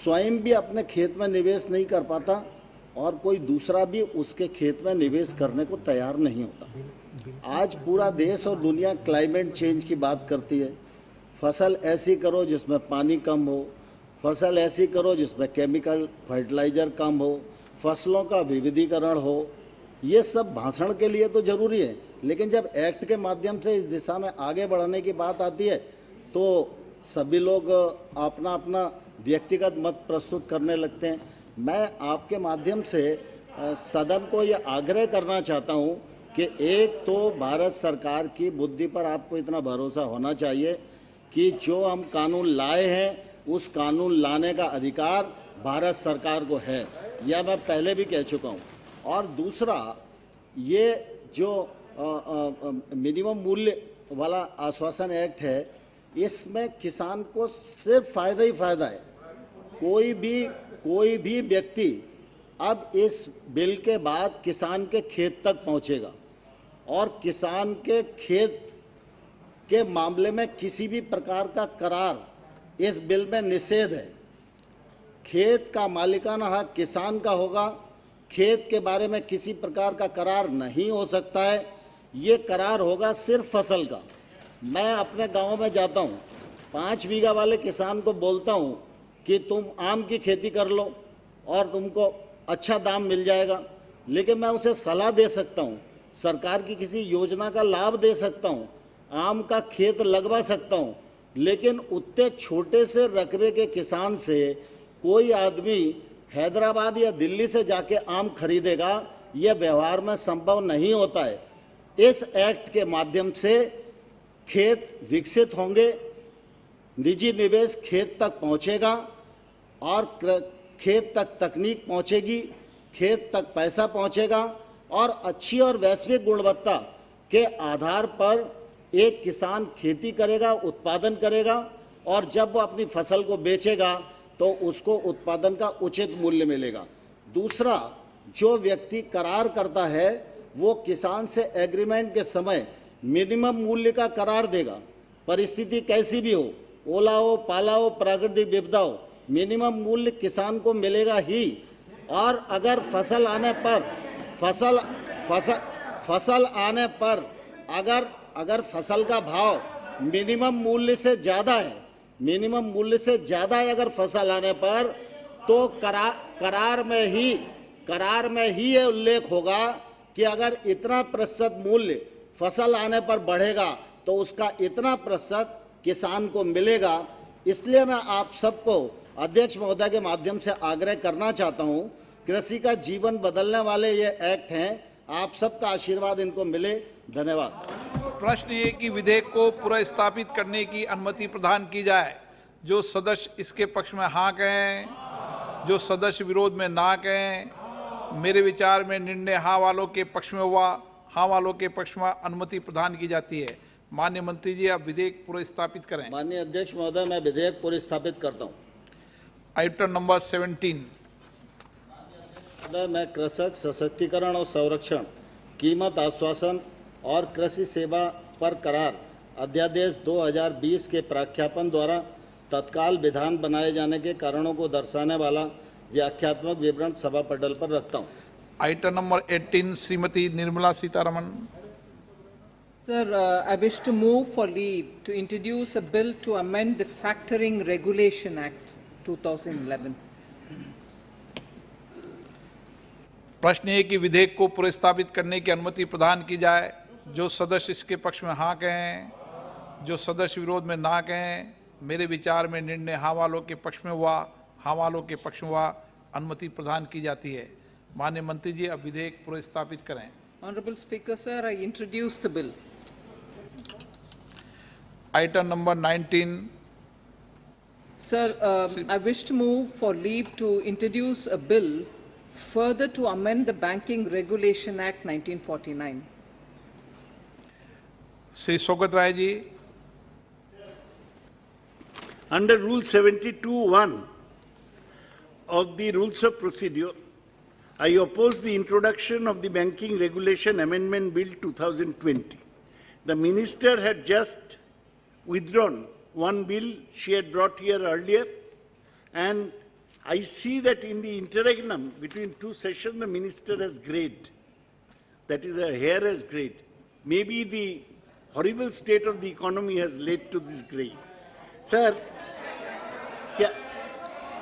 स्वयं भी अपने खेत में निवेश नहीं कर पाता और कोई दूसरा भी उसके खेत में निवेश करने को तैयार नहीं होता. आज पूरा देश और दुनिया क्लाइमेट चेंज की बात करती है. फसल ऐसी करो जिसमें पानी कम हो, फसल ऐसी करो जिसमें केमिकल फर्टिलाइजर कम हो, फसलों का विविधीकरण हो। ये सब भाषण के लिए तो जरूरी है, लेकिन जब एक्ट के माध्यम से इस दिशा में आगे बढ़ने की बात आती है तो सभी लोग अपना अपना व्यक्तिगत मत प्रस्तुत करने लगते हैं। मैं आपके माध्यम से सदन को ये आग्रह करना चाहता हूँ कि एक तो भारत सरकार की बुद्धि पर आपको इतना भरोसा होना चाहिए कि जो हम कानून लाए हैं उस कानून लाने का अधिकार भारत सरकार को है, यह मैं पहले भी कह चुका हूँ। और दूसरा, ये जो मिनिमम मूल्य वाला आश्वासन एक्ट है, इसमें किसान को सिर्फ फायदा ही फायदा है। कोई भी व्यक्ति अब इस बिल के बाद किसान के खेत तक पहुंचेगा और किसान के खेत के मामले में किसी भी प्रकार का करार इस बिल में निषेध है। खेत का मालिकाना हक किसान का होगा, खेत के बारे में किसी प्रकार का करार नहीं हो सकता है। ये करार होगा सिर्फ फसल का। मैं अपने गांव में जाता हूँ, 5 बीघा वाले किसान को बोलता हूँ कि तुम आम की खेती कर लो और तुमको अच्छा दाम मिल जाएगा, लेकिन मैं उसे सलाह दे सकता हूँ, सरकार की किसी योजना का लाभ दे सकता हूँ, आम का खेत लगवा सकता हूँ, लेकिन उतने छोटे से रकबे के किसान से कोई आदमी हैदराबाद या दिल्ली से जाके आम खरीदेगा, यह व्यवहार में संभव नहीं होता है। इस एक्ट के माध्यम से खेत विकसित होंगे, निजी निवेश खेत तक पहुंचेगा और खेत तक तकनीक पहुंचेगी, खेत तक पैसा पहुंचेगा और अच्छी और वैश्विक गुणवत्ता के आधार पर एक किसान खेती करेगा, उत्पादन करेगा और जब वो अपनी फसल को बेचेगा तो उसको उत्पादन का उचित मूल्य मिलेगा। दूसरा, जो व्यक्ति करार करता है वो किसान से एग्रीमेंट के समय मिनिमम मूल्य का करार देगा। परिस्थिति कैसी भी हो, ओला हो, पाला हो, प्राकृतिक विपदा हो, मिनिमम मूल्य किसान को मिलेगा ही। और अगर फसल आने पर अगर फसल का भाव मिनिमम मूल्य से ज़्यादा है, अगर फसल आने पर तो करार में ही ये उल्लेख होगा कि अगर इतना प्रतिशत मूल्य फसल आने पर बढ़ेगा तो उसका इतना प्रतिशत किसान को मिलेगा। इसलिए मैं आप सबको अध्यक्ष महोदय के माध्यम से आग्रह करना चाहता हूं, कृषि का जीवन बदलने वाले ये एक्ट हैं, आप सबका आशीर्वाद इनको मिले। धन्यवाद। प्रश्न ये कि विधेयक को पुनर्स्थापित करने की अनुमति प्रदान की जाए। जो सदस्य इसके पक्ष में हाँ कहें, जो सदस्य विरोध में ना कहें। मेरे विचार में निर्णय हाँ वालों के पक्ष में हुआ, हाँ वालों के पक्ष में अनुमति प्रदान की जाती है। माननीय मंत्री जी, आप विधेयक पुनर्स्थापित करें। माननीय अध्यक्ष महोदय, मैं विधेयक पुनर्स्थापित करता हूं। Item number 17। मैं कृषक सशक्तिकरण और संरक्षण, कीमत आश्वासन और कृषि सेवा पर करार अध्यादेश 2020 के प्रख्यापन द्वारा तत्काल विधान बनाए जाने के कारणों को दर्शाने वाला व्याख्यात्मक विवरण सभा पटल पर रखता हूं। Item number 18, Shrimati Nirmala Sitharaman. Sir, I wish to move for leave to introduce a bill to amend the Factoring Regulation Act 2011. प्रश्न है कि विधेयक को पुनर्स्थापित करने की अनुमति प्रदान की जाए। जो सदस्य इसके पक्ष में हाँ कहें, जो सदस्य विरोध में ना कहें। मेरे विचार में निर्णय हाँ वालों के पक्ष में हुआ, हाँ वालों के पक्ष में हुआ, अनुमति प्रदान की जाती है। माननीय मंत्री जी, अब विधेयक पुनर्स्थापित करें। Honorable Speaker, sir, I introduce the bill. Item number 19। Sir, I wish to move for leave to introduce a bill further to amend the Banking Regulation Act 1949. Shri Shaukat Roy ji. Under Rule 72(1) of the Rules of Procedure, I oppose the introduction of the Banking Regulation Amendment Bill 2020. The Minister had just withdrawn one bill she had brought here earlier, and I see that in the interregnum between two sessions, the Minister has grayed. That is, her hair has grayed. Maybe the horrible state of the economy has led to this grey. Sir,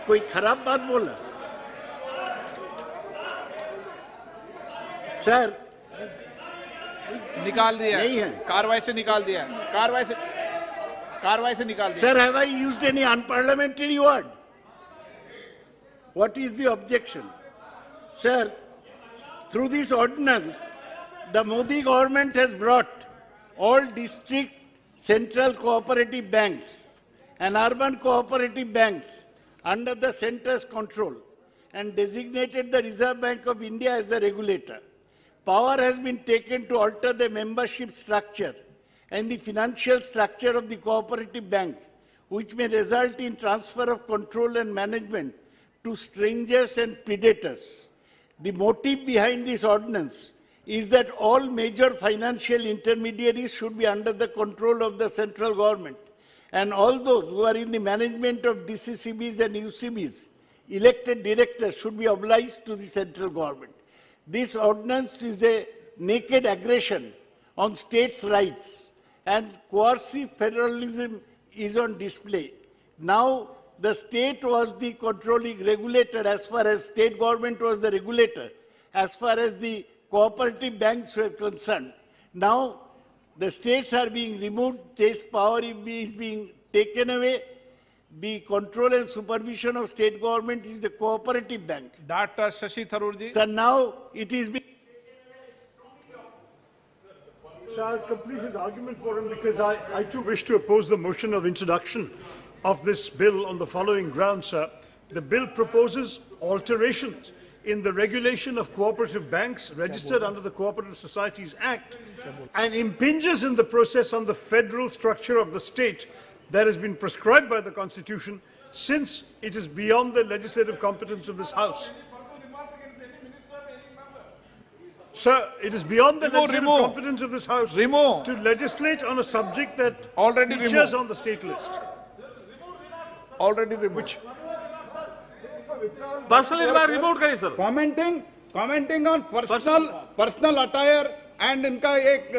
कोई खराब बात बोला? Sir निकाल दिया नहीं है। कार्रवाई से निकाल दिया कार्रवाई से निकाल दिया Sir, have I used any unparliamentary word? What is the objection? Sir, through this ordinance, the Modi government has brought all district central cooperative banks and urban cooperative banks under the centre's control and designated the Reserve Bank of India as the regulator. Power has been taken to alter the membership structure and the financial structure of the cooperative bank, which may result in transfer of control and management to strangers and predators. The motive behind this ordinance is that all major financial intermediaries should be under the control of the central government, and all those who are in the management of DCCBs and UCBs, elected directors, should be obliged to the central government. This ordinance is a naked aggression on states' rights, and coercive federalism is on display. Now, the state was the controlling regulator as far as state government was the regulator, as far as the cooperative banks were concerned. Now, the states are being removed, this power is being taken away. The control and supervision of state government is the cooperative bank. Dr. Shashi Tharoor ji. So now it is being... So I'll complete his argument for him because I too wish to oppose the motion of introduction of this bill on the following grounds, sir. The bill proposes alterations in the regulation of cooperative banks registered under the Cooperative Societies Act and impinges in the process on the federal structure of the state that has been prescribed by the Constitution, since it is beyond the legislative competence of this House. Sir, it is beyond the legislative competence of this House to legislate on a subject that already features on the state list. Already removed. Personally removed करिए sir. Commenting on personal attire and इनका एक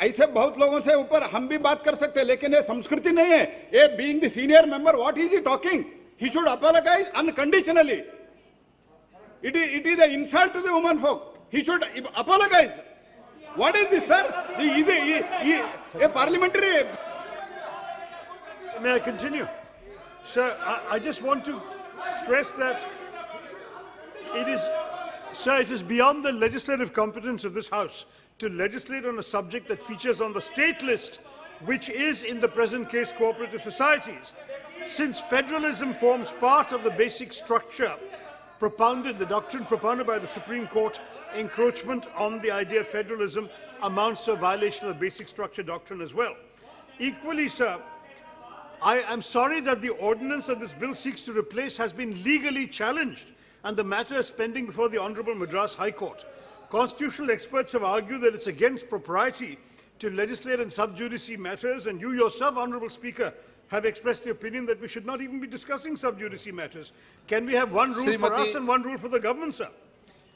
ऐसे बहुत लोगों से ऊपर हम भी बात कर सकते हैं, लेकिन ये संस्कृति नहीं है. ये being the senior member, what is he talking? He should apologize unconditionally. It is an insult to the woman folk. He should apologize. What is this, sir? A parliamentary. May I continue? Sir, I just want to stress that it is beyond the legislative competence of this House to legislate on a subject that features on the state list, which is, in the present case, cooperative societies. Since federalism forms part of the basic structure the doctrine propounded by the Supreme Court, encroachment on the idea of federalism amounts to a violation of the basic structure doctrine as well. Equally, sir, I am sorry that the ordinance that this bill seeks to replace has been legally challenged, and the matter is pending before the Honorable Madras High Court. Constitutional experts have argued that it's against propriety to legislate in sub judice matters, and you yourself, Honorable Speaker, have expressed the opinion that we should not even be discussing sub judice matters. Can we have one rule for us and one rule for the government, sir?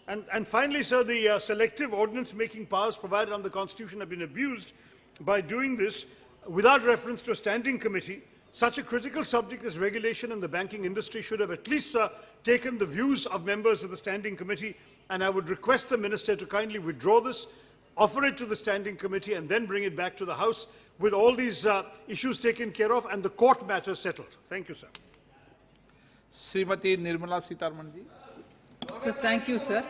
And finally, sir, the selective ordinance-making powers provided under the Constitution have been abused by doing this without reference to a standing committee. Such a critical subject as regulation in the banking industry should have at least taken the views of members of the standing committee, and I would request the minister to kindly withdraw this, offer it to the standing committee, and then bring it back to the House with all these issues taken care of and the court matters settled. Thank you, sir. Srimati Nirmala Sitharaman ji. Sir, thank you, sir.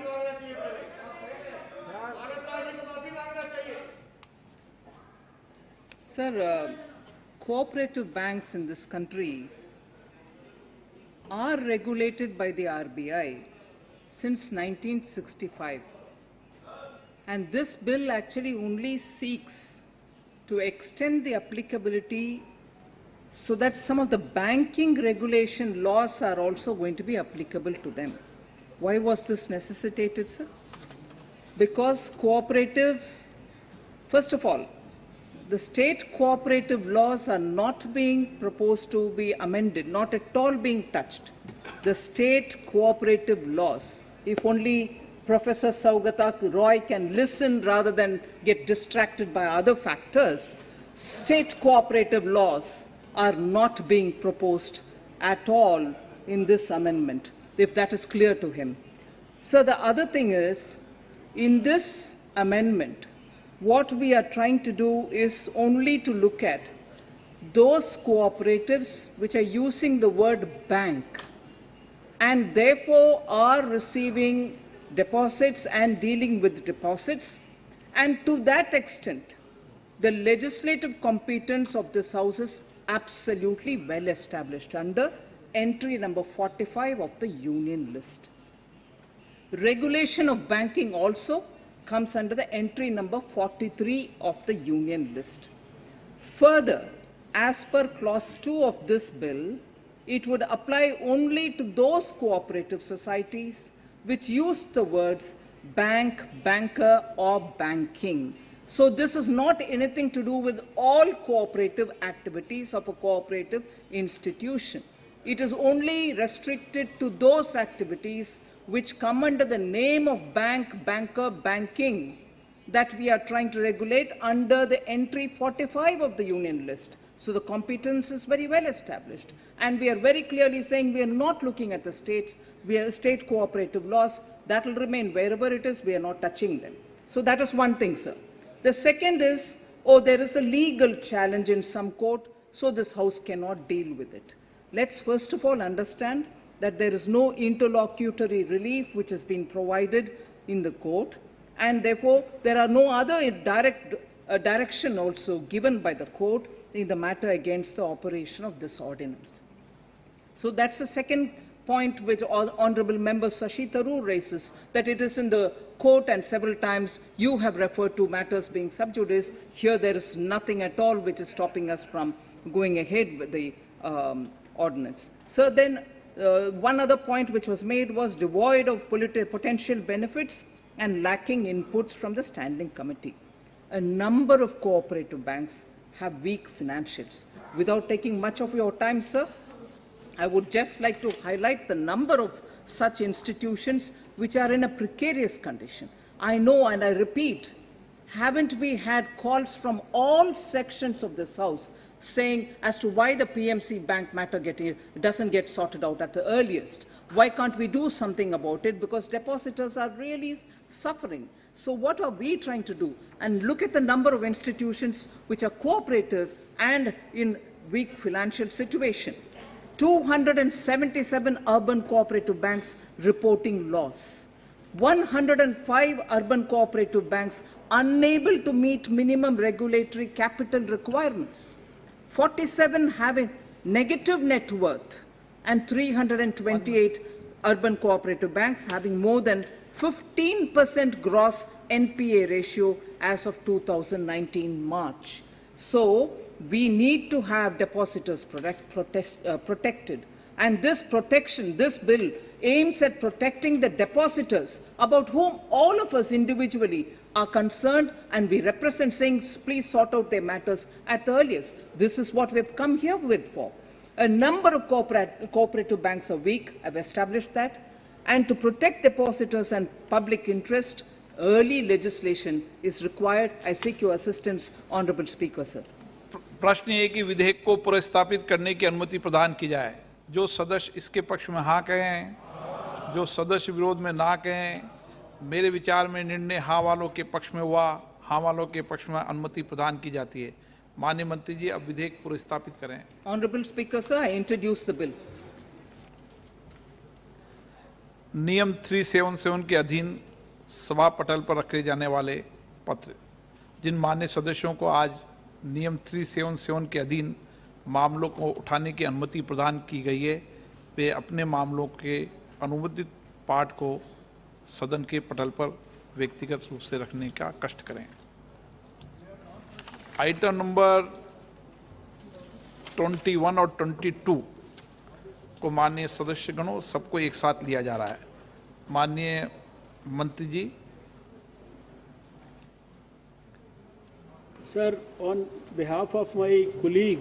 Sir, cooperative banks in this country are regulated by the RBI since 1965. And this bill actually only seeks to extend the applicability so that some of the banking regulation laws are also going to be applicable to them. Why was this necessitated, sir? Because cooperatives, first of all, the state cooperative laws are not being proposed to be amended, not at all being touched. The state cooperative laws, if only Professor Saugata Roy can listen rather than get distracted by other factors, state cooperative laws are not being proposed at all in this amendment, if that is clear to him. So the other thing is, in this amendment, what we are trying to do is only to look at those cooperatives which are using the word bank and therefore are receiving deposits and dealing with deposits. And to that extent, the legislative competence of this House is absolutely well established under entry number 45 of the Union List. Regulation of banking also comes under the entry number 43 of the Union List. Further, as per clause 2 of this bill, it would apply only to those cooperative societies which use the words bank, banker, or banking. So this is not anything to do with all cooperative activities of a cooperative institution. It is only restricted to those activities which come under the name of bank, banker, banking that we are trying to regulate under the entry 45 of the Union List. So the competence is very well established. And we are very clearly saying we are not looking at the states. We are state cooperative laws. That will remain wherever it is. We are not touching them. So that is one thing, sir. The second is, there is a legal challenge in some court, so this House cannot deal with it. Let's first of all understand that there is no interlocutory relief which has been provided in the court, and therefore there are no other direction also given by the court in the matter against the operation of this ordinance. So that's the second point which Honorable Member Shashi Tharoor raises, that it is in the court and several times you have referred to matters being sub judice. Here there is nothing at all which is stopping us from going ahead with the ordinance. So then one other point which was made was devoid of potential benefits and lacking inputs from the standing committee. A number of cooperative banks have weak financials. Without taking much of your time, sir, I would just like to highlight the number of such institutions which are in a precarious condition. I know, and I repeat, haven't we had calls from all sections of this House saying as to why the PMC bank matter doesn't get sorted out at the earliest? Why can't we do something about it? Because depositors are really suffering. So what are we trying to do? And look at the number of institutions which are cooperative and in weak financial situation. 277 urban cooperative banks reporting loss. 105 urban cooperative banks unable to meet minimum regulatory capital requirements. 47 having negative net worth, and 328 urban cooperative banks having more than 15% gross NPA ratio as of 2019 March. So we need to have depositors protected. And this protection, this bill, aims at protecting the depositors about whom all of us individually are concerned, and we represent, saying, please sort out their matters at the earliest. This is what we've come here with for. A number of cooperative banks are weak. I've established that. And to protect depositors and public interest, early legislation is required. I seek your assistance, Honorable Speaker, sir. प्रश्न ये कि विधेयक को पुनर्स्थापित करने की अनुमति प्रदान की जाए। जो सदस्य इसके पक्ष में हाँ कहें, जो सदस्य विरोध में ना कहें। मेरे विचार में निर्णय हाँ वालों के पक्ष में हुआ, हाँ वालों के पक्ष में अनुमति प्रदान की जाती है। माननीय मंत्री जी, अब विधेयक पुनर्स्थापित करें। Honorable Speaker, sir, I introduce the bill. नियम 377 के अधीन सभा पटल पर रखे जाने वाले पत्र, जिन माननीय सदस्यों को आज नियम 377 के अधीन मामलों को उठाने की अनुमति प्रदान की गई है, वे अपने मामलों के अनुमोदित पाठ को सदन के पटल पर व्यक्तिगत रूप से रखने का कष्ट करें। आइटम नंबर 21 और 22 को माननीय सदस्यगणों सबको एक साथ लिया जा रहा है। माननीय मंत्री जी। Sir, on behalf of my colleague,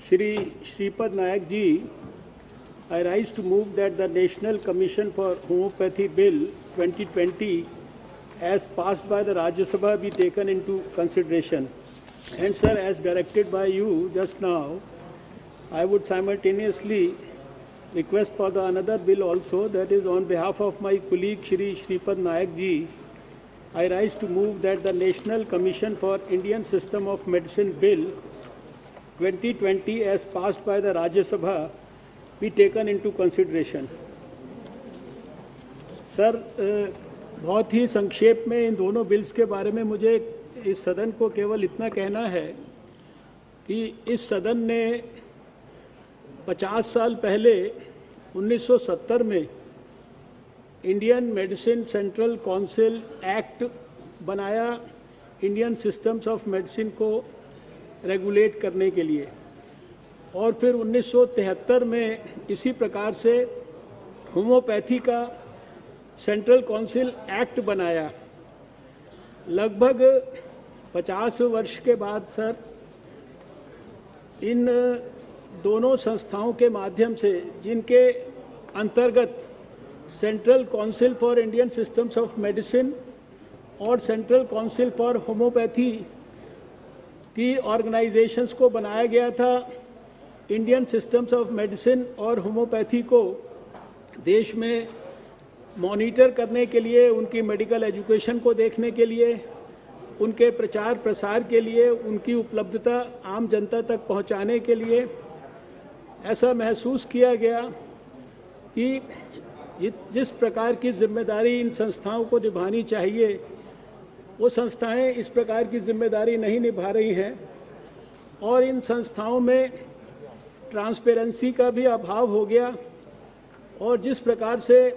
Shri Shripad Nayak ji, I rise to move that the National Commission for Homeopathy Bill 2020, as passed by the Rajya Sabha, be taken into consideration. And sir, as directed by you just now, I would simultaneously request for the another bill also, that is on behalf of my colleague Shri Shripad Nayak ji. I rise to move that the National Commission for Indian System of Medicine Bill 2020 as passed by the Rajya Sabha be taken into consideration. Sir, बहुत ही संक्षेप में इन दोनों bills के बारे में मुझे इस सदन को केवल इतना कहना है कि इस सदन ने 50 साल पहले 1970 में Indian medicine central council act बनाया इंडियन सिस्टम्स ऑफ मेडिसिन को रेगुलेट करने के लिए, और फिर 1973 में इसी प्रकार से होम्योपैथी का सेंट्रल काउंसिल एक्ट बनाया। लगभग 50 वर्ष के बाद सर, इन दोनों संस्थाओं के माध्यम से, जिनके अंतर्गत central council for Indian systems of medicine और सेंट्रल काउंसिल फॉर होम्योपैथी की ऑर्गेनाइजेशंस को बनाया गया था, इंडियन सिस्टम्स ऑफ मेडिसिन और होम्योपैथी को देश में मॉनिटर करने के लिए, उनकी मेडिकल एजुकेशन को देखने के लिए, उनके प्रचार प्रसार के लिए, उनकी उपलब्धता आम जनता तक पहुंचाने के लिए ऐसा महसूस किया गया कि जिस प्रकार की जिम्मेदारी इन संस्थाओं को निभानी चाहिए, वो संस्थाएं इस प्रकार की जिम्मेदारी नहीं निभा रही हैं, और इन संस्थाओं में ट्रांसपेरेंसी का भी अभाव हो गया। और जिस प्रकार से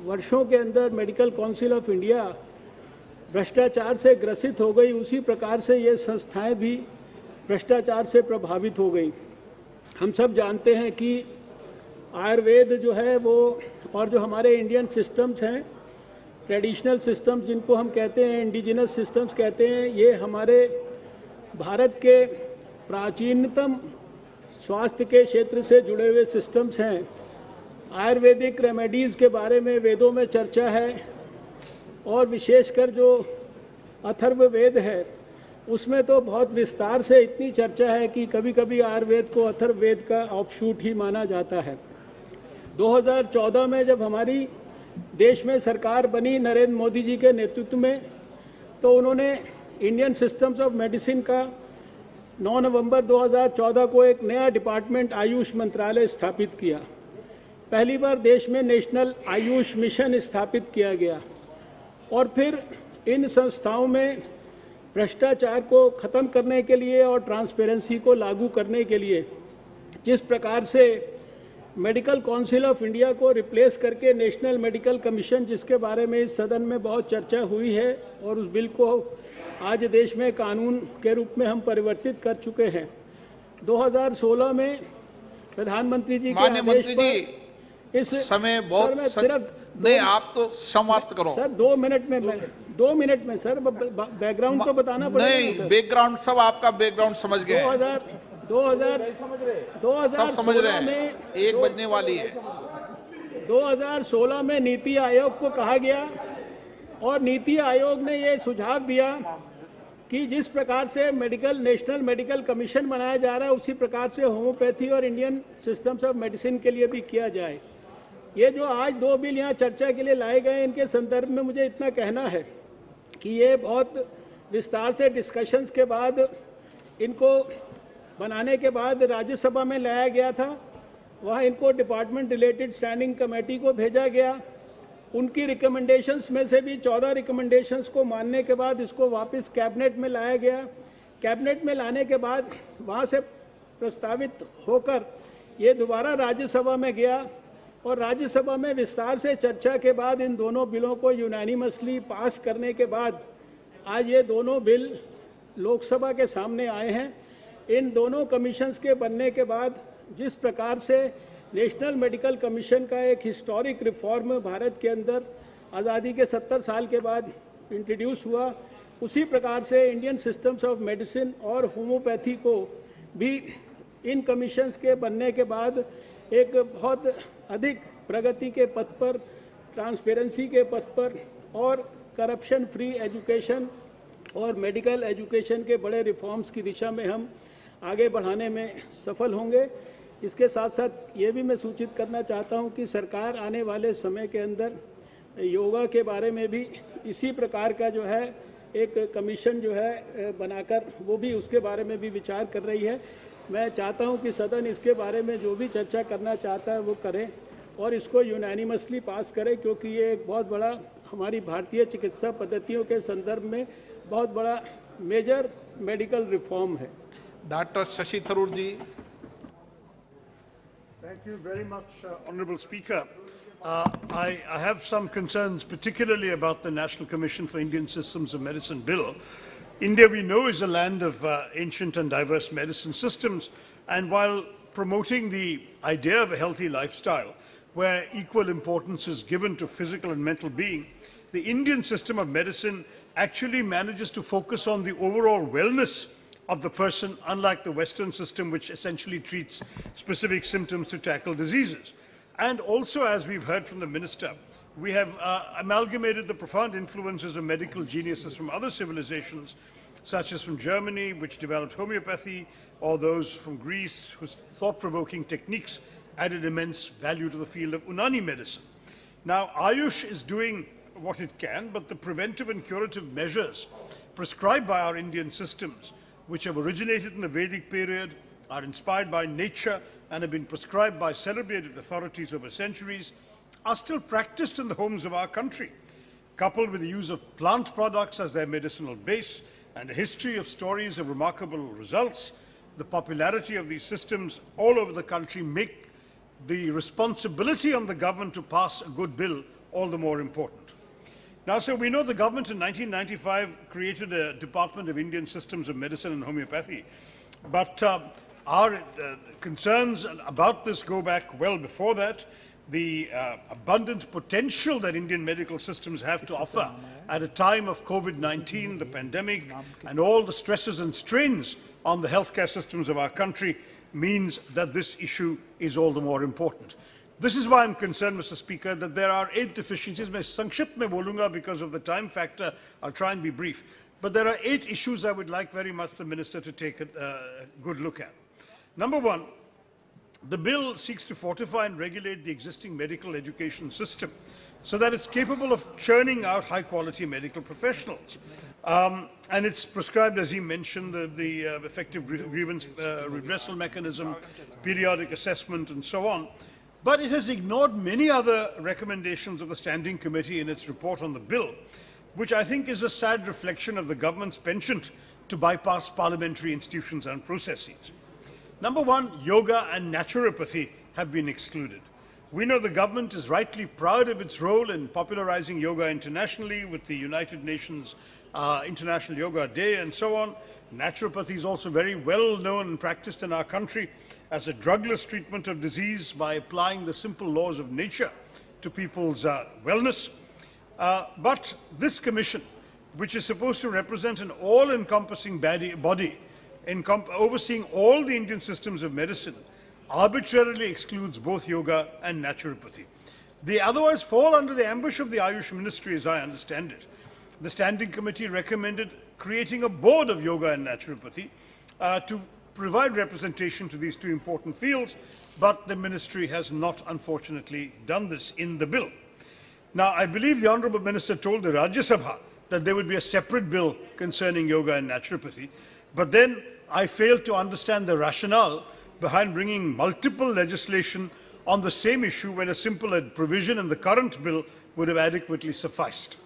वर्षों के अंदर मेडिकल काउंसिल ऑफ इंडिया भ्रष्टाचार से ग्रसित हो गई, उसी प्रकार से ये संस्थाएं भी भ्रष्टाचार से प्रभावित हो गई। हम सब जानते हैं कि आयुर्वेद जो है वो, और जो हमारे इंडियन सिस्टम्स हैं, ट्रेडिशनल सिस्टम्स जिनको हम कहते हैं, इंडिजिनस सिस्टम्स कहते हैं, ये हमारे भारत के प्राचीनतम स्वास्थ्य के क्षेत्र से जुड़े हुए सिस्टम्स हैं। आयुर्वेदिक रेमेडीज़ के बारे में वेदों में चर्चा है, और विशेषकर जो अथर्ववेद है उसमें तो बहुत विस्तार से इतनी चर्चा है कि कभी कभी आयुर्वेद को अथर्ववेद का ऑफशूट ही माना जाता है। 2014 में जब हमारी देश में सरकार बनी नरेंद्र मोदी जी के नेतृत्व में, तो उन्होंने इंडियन सिस्टम्स ऑफ मेडिसिन का 9 नवंबर 2014 को एक नया डिपार्टमेंट आयुष मंत्रालय स्थापित किया। पहली बार देश में नेशनल आयुष मिशन स्थापित किया गया, और फिर इन संस्थाओं में भ्रष्टाचार को ख़त्म करने के लिए और ट्रांसपेरेंसी को लागू करने के लिए जिस प्रकार से मेडिकल काउंसिल ऑफ इंडिया को रिप्लेस करके नेशनल मेडिकल कमीशन, जिसके बारे में इस सदन में बहुत चर्चा हुई है, और उस बिल को आज देश में कानून के रूप में हम परिवर्तित कर चुके हैं। 2016 में प्रधानमंत्री जी के आदेश पर इस समय बहुत नहीं, आप तो समाप्त करो सर। 2 मिनट में सर, बैकग्राउंड तो बताना पड़ेगा नहीं, बैकग्राउंड सब आपका बैकग्राउंड समझ गए। 2016 में 1 बजने वाली है। 2016 में नीति आयोग को कहा गया, और नीति आयोग ने ये सुझाव दिया कि जिस प्रकार से नेशनल मेडिकल कमीशन बनाया जा रहा है, उसी प्रकार से होम्योपैथी और इंडियन सिस्टम्स ऑफ मेडिसिन के लिए भी किया जाए। ये जो आज 2 बिल यहाँ चर्चा के लिए लाए गए, इनके संदर्भ में मुझे इतना कहना है कि ये बहुत विस्तार से डिस्कशंस के बाद, इनको बनाने के बाद राज्यसभा में लाया गया था। वहाँ इनको डिपार्टमेंट रिलेटेड स्टैंडिंग कमेटी को भेजा गया। उनकी रिकमेंडेशंस में से भी 14 रिकमेंडेशंस को मानने के बाद इसको वापस कैबिनेट में लाया गया। कैबिनेट में लाने के बाद वहाँ से प्रस्तावित होकर ये दोबारा राज्यसभा में गया, और राज्यसभा में विस्तार से चर्चा के बाद इन दोनों बिलों को यूनानिमसली पास करने के बाद आज ये दोनों बिल लोकसभा के सामने आए हैं। इन दोनों कमीशंस के बनने के बाद जिस प्रकार से नेशनल मेडिकल कमीशन का एक हिस्टोरिक रिफॉर्म भारत के अंदर आज़ादी के 70 साल के बाद इंट्रोड्यूस हुआ, उसी प्रकार से इंडियन सिस्टम्स ऑफ मेडिसिन और होम्योपैथी को भी इन कमीशंस के बनने के बाद एक बहुत अधिक प्रगति के पथ पर, ट्रांसपेरेंसी के पथ पर, और करप्शन फ्री एजुकेशन और मेडिकल एजुकेशन के बड़े रिफॉर्म्स की दिशा में हम आगे बढ़ाने में सफल होंगे। इसके साथ साथ ये भी मैं सूचित करना चाहता हूं कि सरकार आने वाले समय के अंदर योगा के बारे में भी इसी प्रकार का जो है एक कमीशन जो है बनाकर वो भी उसके बारे में भी विचार कर रही है। मैं चाहता हूं कि सदन इसके बारे में जो भी चर्चा करना चाहता है वो करे और इसको यूनानिमसली पास करे, क्योंकि ये एक बहुत बड़ा हमारी भारतीय चिकित्सा पद्धतियों के संदर्भ में बहुत बड़ा मेजर मेडिकल रिफॉर्म है। Doctor Shashi Tharoor ji. Thank you very much, Honourable Speaker. I have some concerns, particularly about the National Commission for Indian Systems of Medicine Bill. India, we know, is a land of ancient and diverse medicine systems, and while promoting the idea of a healthy lifestyle, where equal importance is given to physical and mental being, the Indian system of medicine actually manages to focus on the overall wellness of the person, unlike the Western system, which essentially treats specific symptoms to tackle diseases. And also, as we've heard from the Minister, we have amalgamated the profound influences of medical geniuses from other civilizations, such as from Germany, which developed homeopathy, or those from Greece, whose thought-provoking techniques added immense value to the field of Unani medicine. Now, Ayush is doing what it can, but the preventive and curative measures prescribed by our Indian systems, which have originated in the Vedic period, are inspired by nature, and have been prescribed by celebrated authorities over centuries, are still practiced in the homes of our country. Coupled with the use of plant products as their medicinal base and a history of stories of remarkable results, the popularity of these systems all over the country make the responsibility on the government to pass a good bill all the more important. Now, so we know the government in 1995 created a Department of Indian Systems of Medicine and Homeopathy, but our concerns about this go back well before that. The abundant potential that Indian medical systems have to offer at a time of COVID-19, the pandemic, and all the stresses and strains on the healthcare systems of our country means that this issue is all the more important. This is why I'm concerned, Mr. Speaker, that there are 8 deficiencies. मैं संक्षिप्त में बोलूंगा because of the time factor. I'll try and be brief. But there are 8 issues I would like very much the Minister to take a good look at. Number 1, the bill seeks to fortify and regulate the existing medical education system so that it's capable of churning out high-quality medical professionals. And it's prescribed, as he mentioned, the effective grievance redressal mechanism, periodic assessment, and so on. But it has ignored many other recommendations of the Standing Committee in its report on the bill, which I think is a sad reflection of the government's penchant to bypass parliamentary institutions and processes. Number 1, yoga and naturopathy have been excluded. We know the government is rightly proud of its role in popularizing yoga internationally with the United Nations International Yoga Day and so on. Naturopathy is also very well known and practiced in our country as a drugless treatment of disease by applying the simple laws of nature to people's wellness. But this commission, which is supposed to represent an all-encompassing body overseeing all the Indian systems of medicine, arbitrarily excludes both yoga and naturopathy. They otherwise fall under the ambush of the Ayush Ministry, as I understand it. The Standing Committee recommended creating a board of yoga and naturopathy to provide representation to these 2 important fields, but the Ministry has not, unfortunately, done this in the bill. Now, I believe the Honourable Minister told the Rajya Sabha that there would be a separate bill concerning yoga and naturopathy, but then I failed to understand the rationale behind bringing multiple legislation on the same issue when a simple provision in the current bill would have adequately sufficed.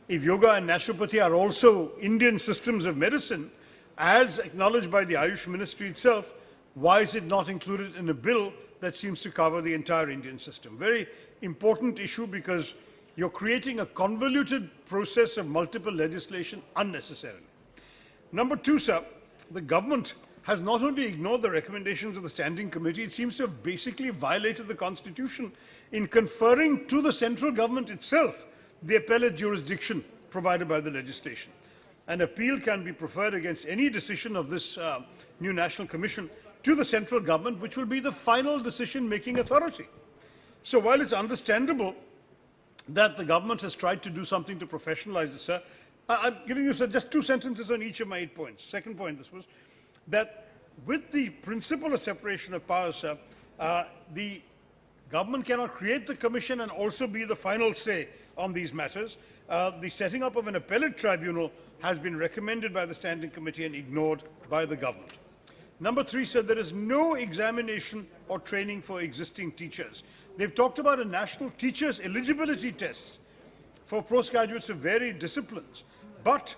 If yoga and naturopathy are also Indian systems of medicine, as acknowledged by the Ayush Ministry itself, why is it not included in a bill that seems to cover the entire Indian system? Very important issue because you're creating a convoluted process of multiple legislation unnecessarily. Number 2, sir, the government has not only ignored the recommendations of the Standing Committee, it seems to have basically violated the Constitution in conferring to the central government itself the appellate jurisdiction provided by the legislation. An appeal can be preferred against any decision of this new National Commission to the central government, which will be the final decision-making authority. So while it's understandable that the government has tried to do something to professionalize this, sir, I'm giving you, sir, just 2 sentences on each of my 8 points. Second point, this was that with the principle of separation of powers, sir, the government cannot create the commission and also be the final say on these matters. The setting up of an appellate tribunal has been recommended by the Standing Committee and ignored by the government. Number 3, sir, there is no examination or training for existing teachers. They've talked about a national teachers eligibility test for postgraduates of varied disciplines, but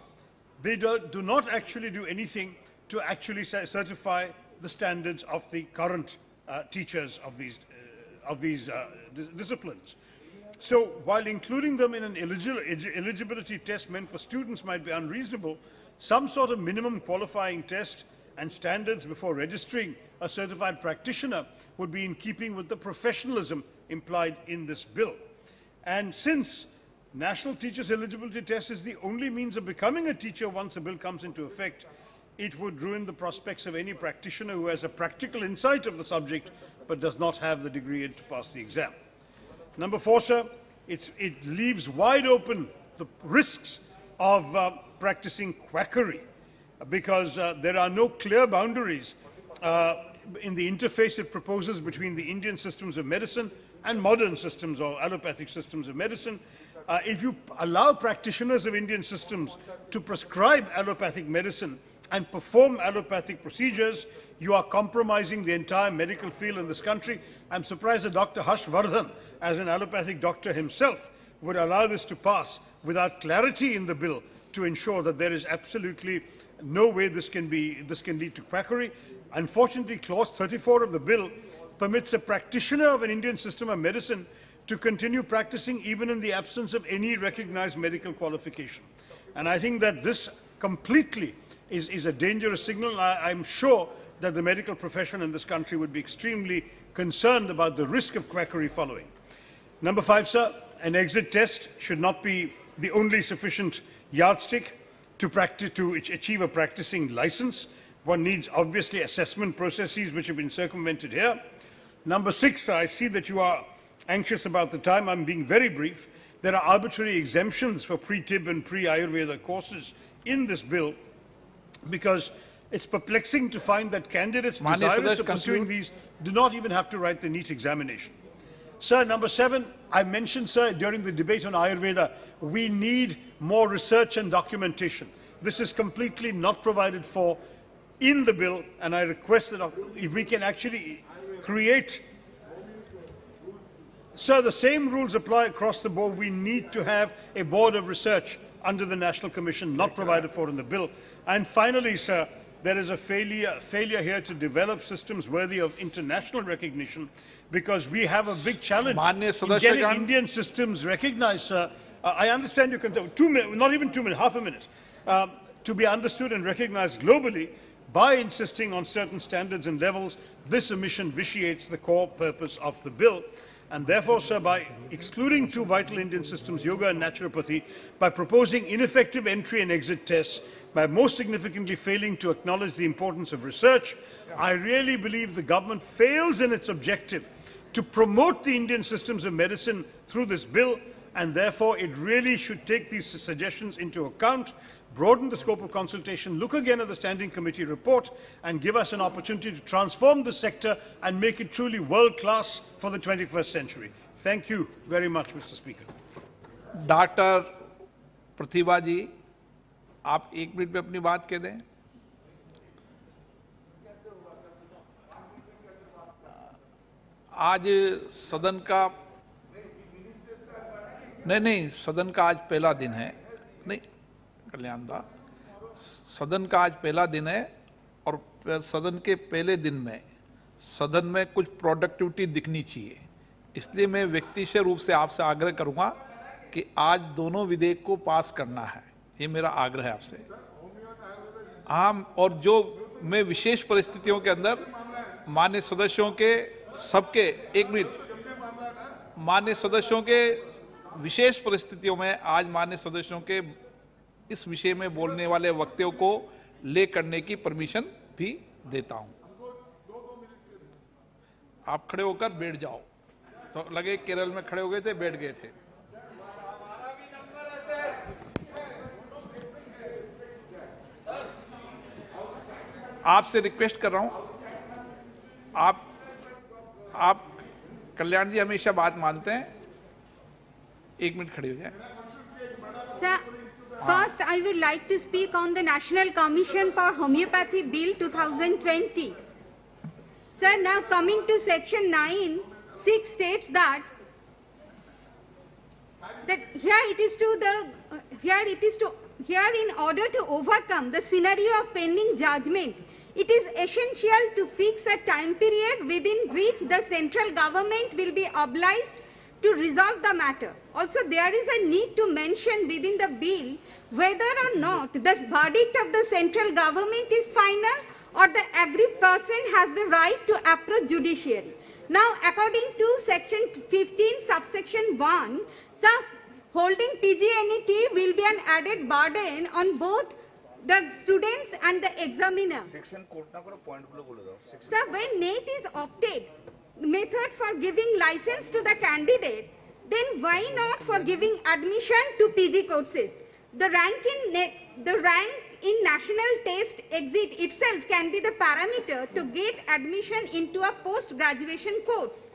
they do not actually do anything to actually certify the standards of the current teachers of these disciplines. So while including them in an eligibility test meant for students might be unreasonable, some sort of minimum qualifying test and standards before registering a certified practitioner would be in keeping with the professionalism implied in this bill. And since National Teachers Eligibility Test is the only means of becoming a teacher once a bill comes into effect, it would ruin the prospects of any practitioner who has a practical insight of the subject but does not have the degree to pass the exam. Number 4, sir, it leaves wide open the risks of practicing quackery because there are no clear boundaries in the interface it proposes between the Indian systems of medicine and modern systems or allopathic systems of medicine. If you allow practitioners of Indian systems to prescribe allopathic medicine and perform allopathic procedures, you are compromising the entire medical field in this country. I'm surprised that Dr. Harsh Vardhan, as an allopathic doctor himself, would allow this to pass without clarity in the bill to ensure that there is absolutely no way this can lead to quackery. Unfortunately, clause 34 of the bill permits a practitioner of an Indian system of medicine to continue practicing even in the absence of any recognized medical qualification. And I think that this completely is a dangerous signal. I'm sure that the medical profession in this country would be extremely concerned about the risk of quackery following. Number 5, sir, an exit test should not be the only sufficient yardstick to achieve a practicing license. One needs obviously assessment processes which have been circumvented here. Number 6, I see that you are anxious about the time. I'm being very brief. There are arbitrary exemptions for pre-TIB and pre-Ayurveda courses in this bill because it's perplexing to find that candidates desirous of pursuing these do not even have to write the NEET examination. Sir, number 7, I mentioned, sir, during the debate on Ayurveda, we need more research and documentation. This is completely not provided for in the bill, and I request that if we can actually create. Sir, the same rules apply across the board. We need to have a board of research under the National Commission, not provided for in the bill. And finally, sir, there is a failure here to develop systems worthy of international recognition because we have a big challenge in getting Indian systems recognized, sir. I understand you can say 2 minutes, not even 2 minutes, half a minute, to be understood and recognized globally. By insisting on certain standards and levels, this omission vitiates the core purpose of the bill. And therefore, sir, by excluding 2 vital Indian systems, yoga and naturopathy, by proposing ineffective entry and exit tests, by most significantly failing to acknowledge the importance of research, I really believe the government fails in its objective to promote the Indian systems of medicine through this bill, and therefore it really should take these suggestions into account, broaden the scope of consultation, look again at the Standing Committee report, and give us an opportunity to transform the sector and make it truly world-class for the 21st century. Thank you very much, Mr. Speaker. Doctor Pratibha ji, आप 1 minute में अपनी बात कह दें। आज सदन का नहीं, सदन का आज पहला दिन है। नहीं, कल्याण दा, सदन का आज पहला दिन है और सदन के पहले दिन में सदन में कुछ प्रोडक्टिविटी दिखनी चाहिए। इसलिए मैं व्यक्तिगत रूप से आपसे आग्रह करूंगा कि आज दोनों विधेयक को पास करना है, ये मेरा आग्रह है आपसे। हाँ, और जो मैं विशेष परिस्थितियों के अंदर मान्य सदस्यों के सबके 1 मिनट, मान्य सदस्यों के विशेष परिस्थितियों में आज मान्य सदस्यों के इस विषय में बोलने वाले वक्तव्यों को ले करने की परमिशन भी देता हूं। आप खड़े होकर बैठ जाओ, तो लगे केरल में खड़े हो गए थे, बैठ गए थे। आपसे रिक्वेस्ट कर रहा हूं, आप कल्याण जी हमेशा बात मानते हैं, 1 मिनट खड़े हो जाए। Sir, first I would like to speak on the National Commission for Homeopathy Bill 2020. Sir, now coming to section 9, 6 states that here in order to overcome the scenario of pending judgment, it is essential to fix a time period within which the central government will be obliged to resolve the matter. Also, there is a need to mention within the bill whether or not the verdict of the central government is final or the aggrieved person has the right to approach judiciary. Now, according to section 15, subsection 1, holding PGNET will be an added burden on both the students and the examiner. Sir, when NET is opted method for giving license to the candidate, then why not for giving admission to PG courses? The rank in national test exit itself can be the parameter to get admission into a post-graduation course.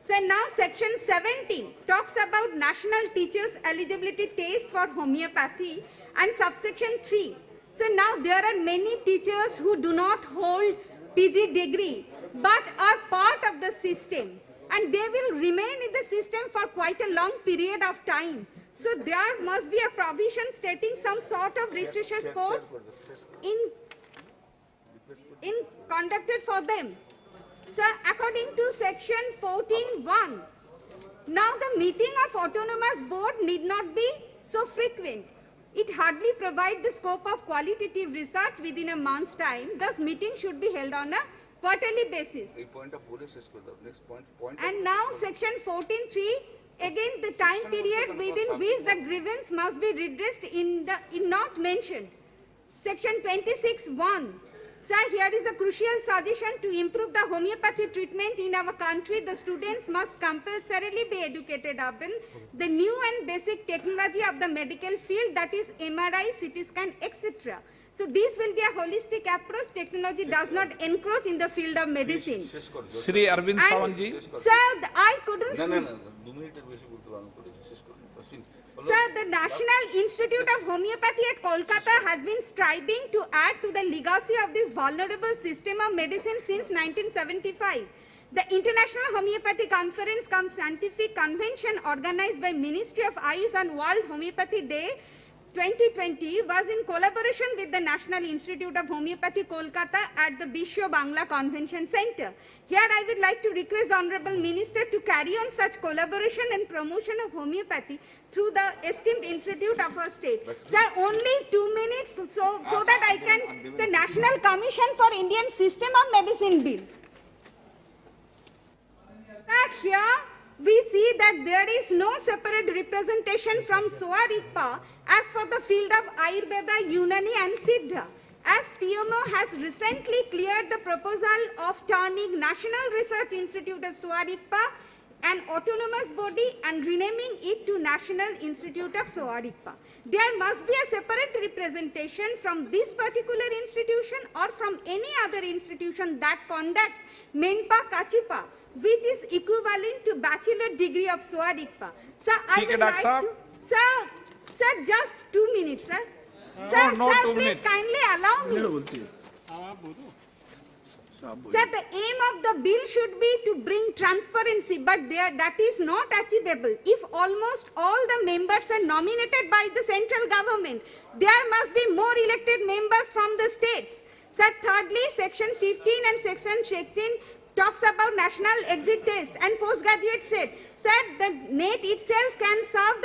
So now section 17 talks about national teachers eligibility test for homeopathy and subsection 3. So now there are many teachers who do not hold PG degree but are part of the system, and they will remain in the system for quite a long period of time. So there must be a provision stating some sort of refreshers course in conducted for them. So according to section 14(1), now the meeting of autonomous board need not be so frequent. It hardly provides the scope of qualitative research within a month's time. Thus, meeting should be held on a quarterly basis. And now section 14(3), again the time period within which the grievance must be redressed in not mentioned. Section 26(1). Sir, here is a crucial suggestion to improve the homeopathy treatment in our country. The students must compulsorily be educated upon the new and basic technology of the medical field, that is MRI, CT scan, etc. So this will be a holistic approach. Technology does not encroach in the field of medicine. Shri Arvind Sawant ji. Sir, I couldn't... Sir, the National Institute of Homeopathy at Kolkata has been striving to add to the legacy of this vulnerable system of medicine since 1975. The International Homeopathy Conference cum Scientific Convention organized by Ministry of Ayush on World Homeopathy Day 2020 was in collaboration with the National Institute of Homeopathy, Kolkata at the Bishwa Bangla Convention Center. Here I would like to request the Honorable Minister to carry on such collaboration and promotion of homeopathy through the esteemed institute of our state. Sir, only 2 minutes so that I can, the National Commission for Indian System of Medicine Bill. Here we see that there is no separate representation from Sowa Rigpa as for the field of Ayurveda, Unani and Siddha. As PMO has recently cleared the proposal of turning National Research Institute of Sowa Rigpa an autonomous body and renaming it to National Institute of Sowa Rigpa. There must be a separate representation from this particular institution or from any other institution that conducts Menpa Kachipa, which is equivalent to bachelor degree of Sowa Rigpa. Sir, I would like to... Sir, just 2 minutes, sir. Sir, please kindly allow me. Sir, the aim of the bill should be to bring transparency, but that is not achievable. If almost all the members are nominated by the central government, there must be more elected members from the states. Sir, thirdly, section 15 and section 16 talks about national exit test and postgraduate set. Sir, the NET itself can serve the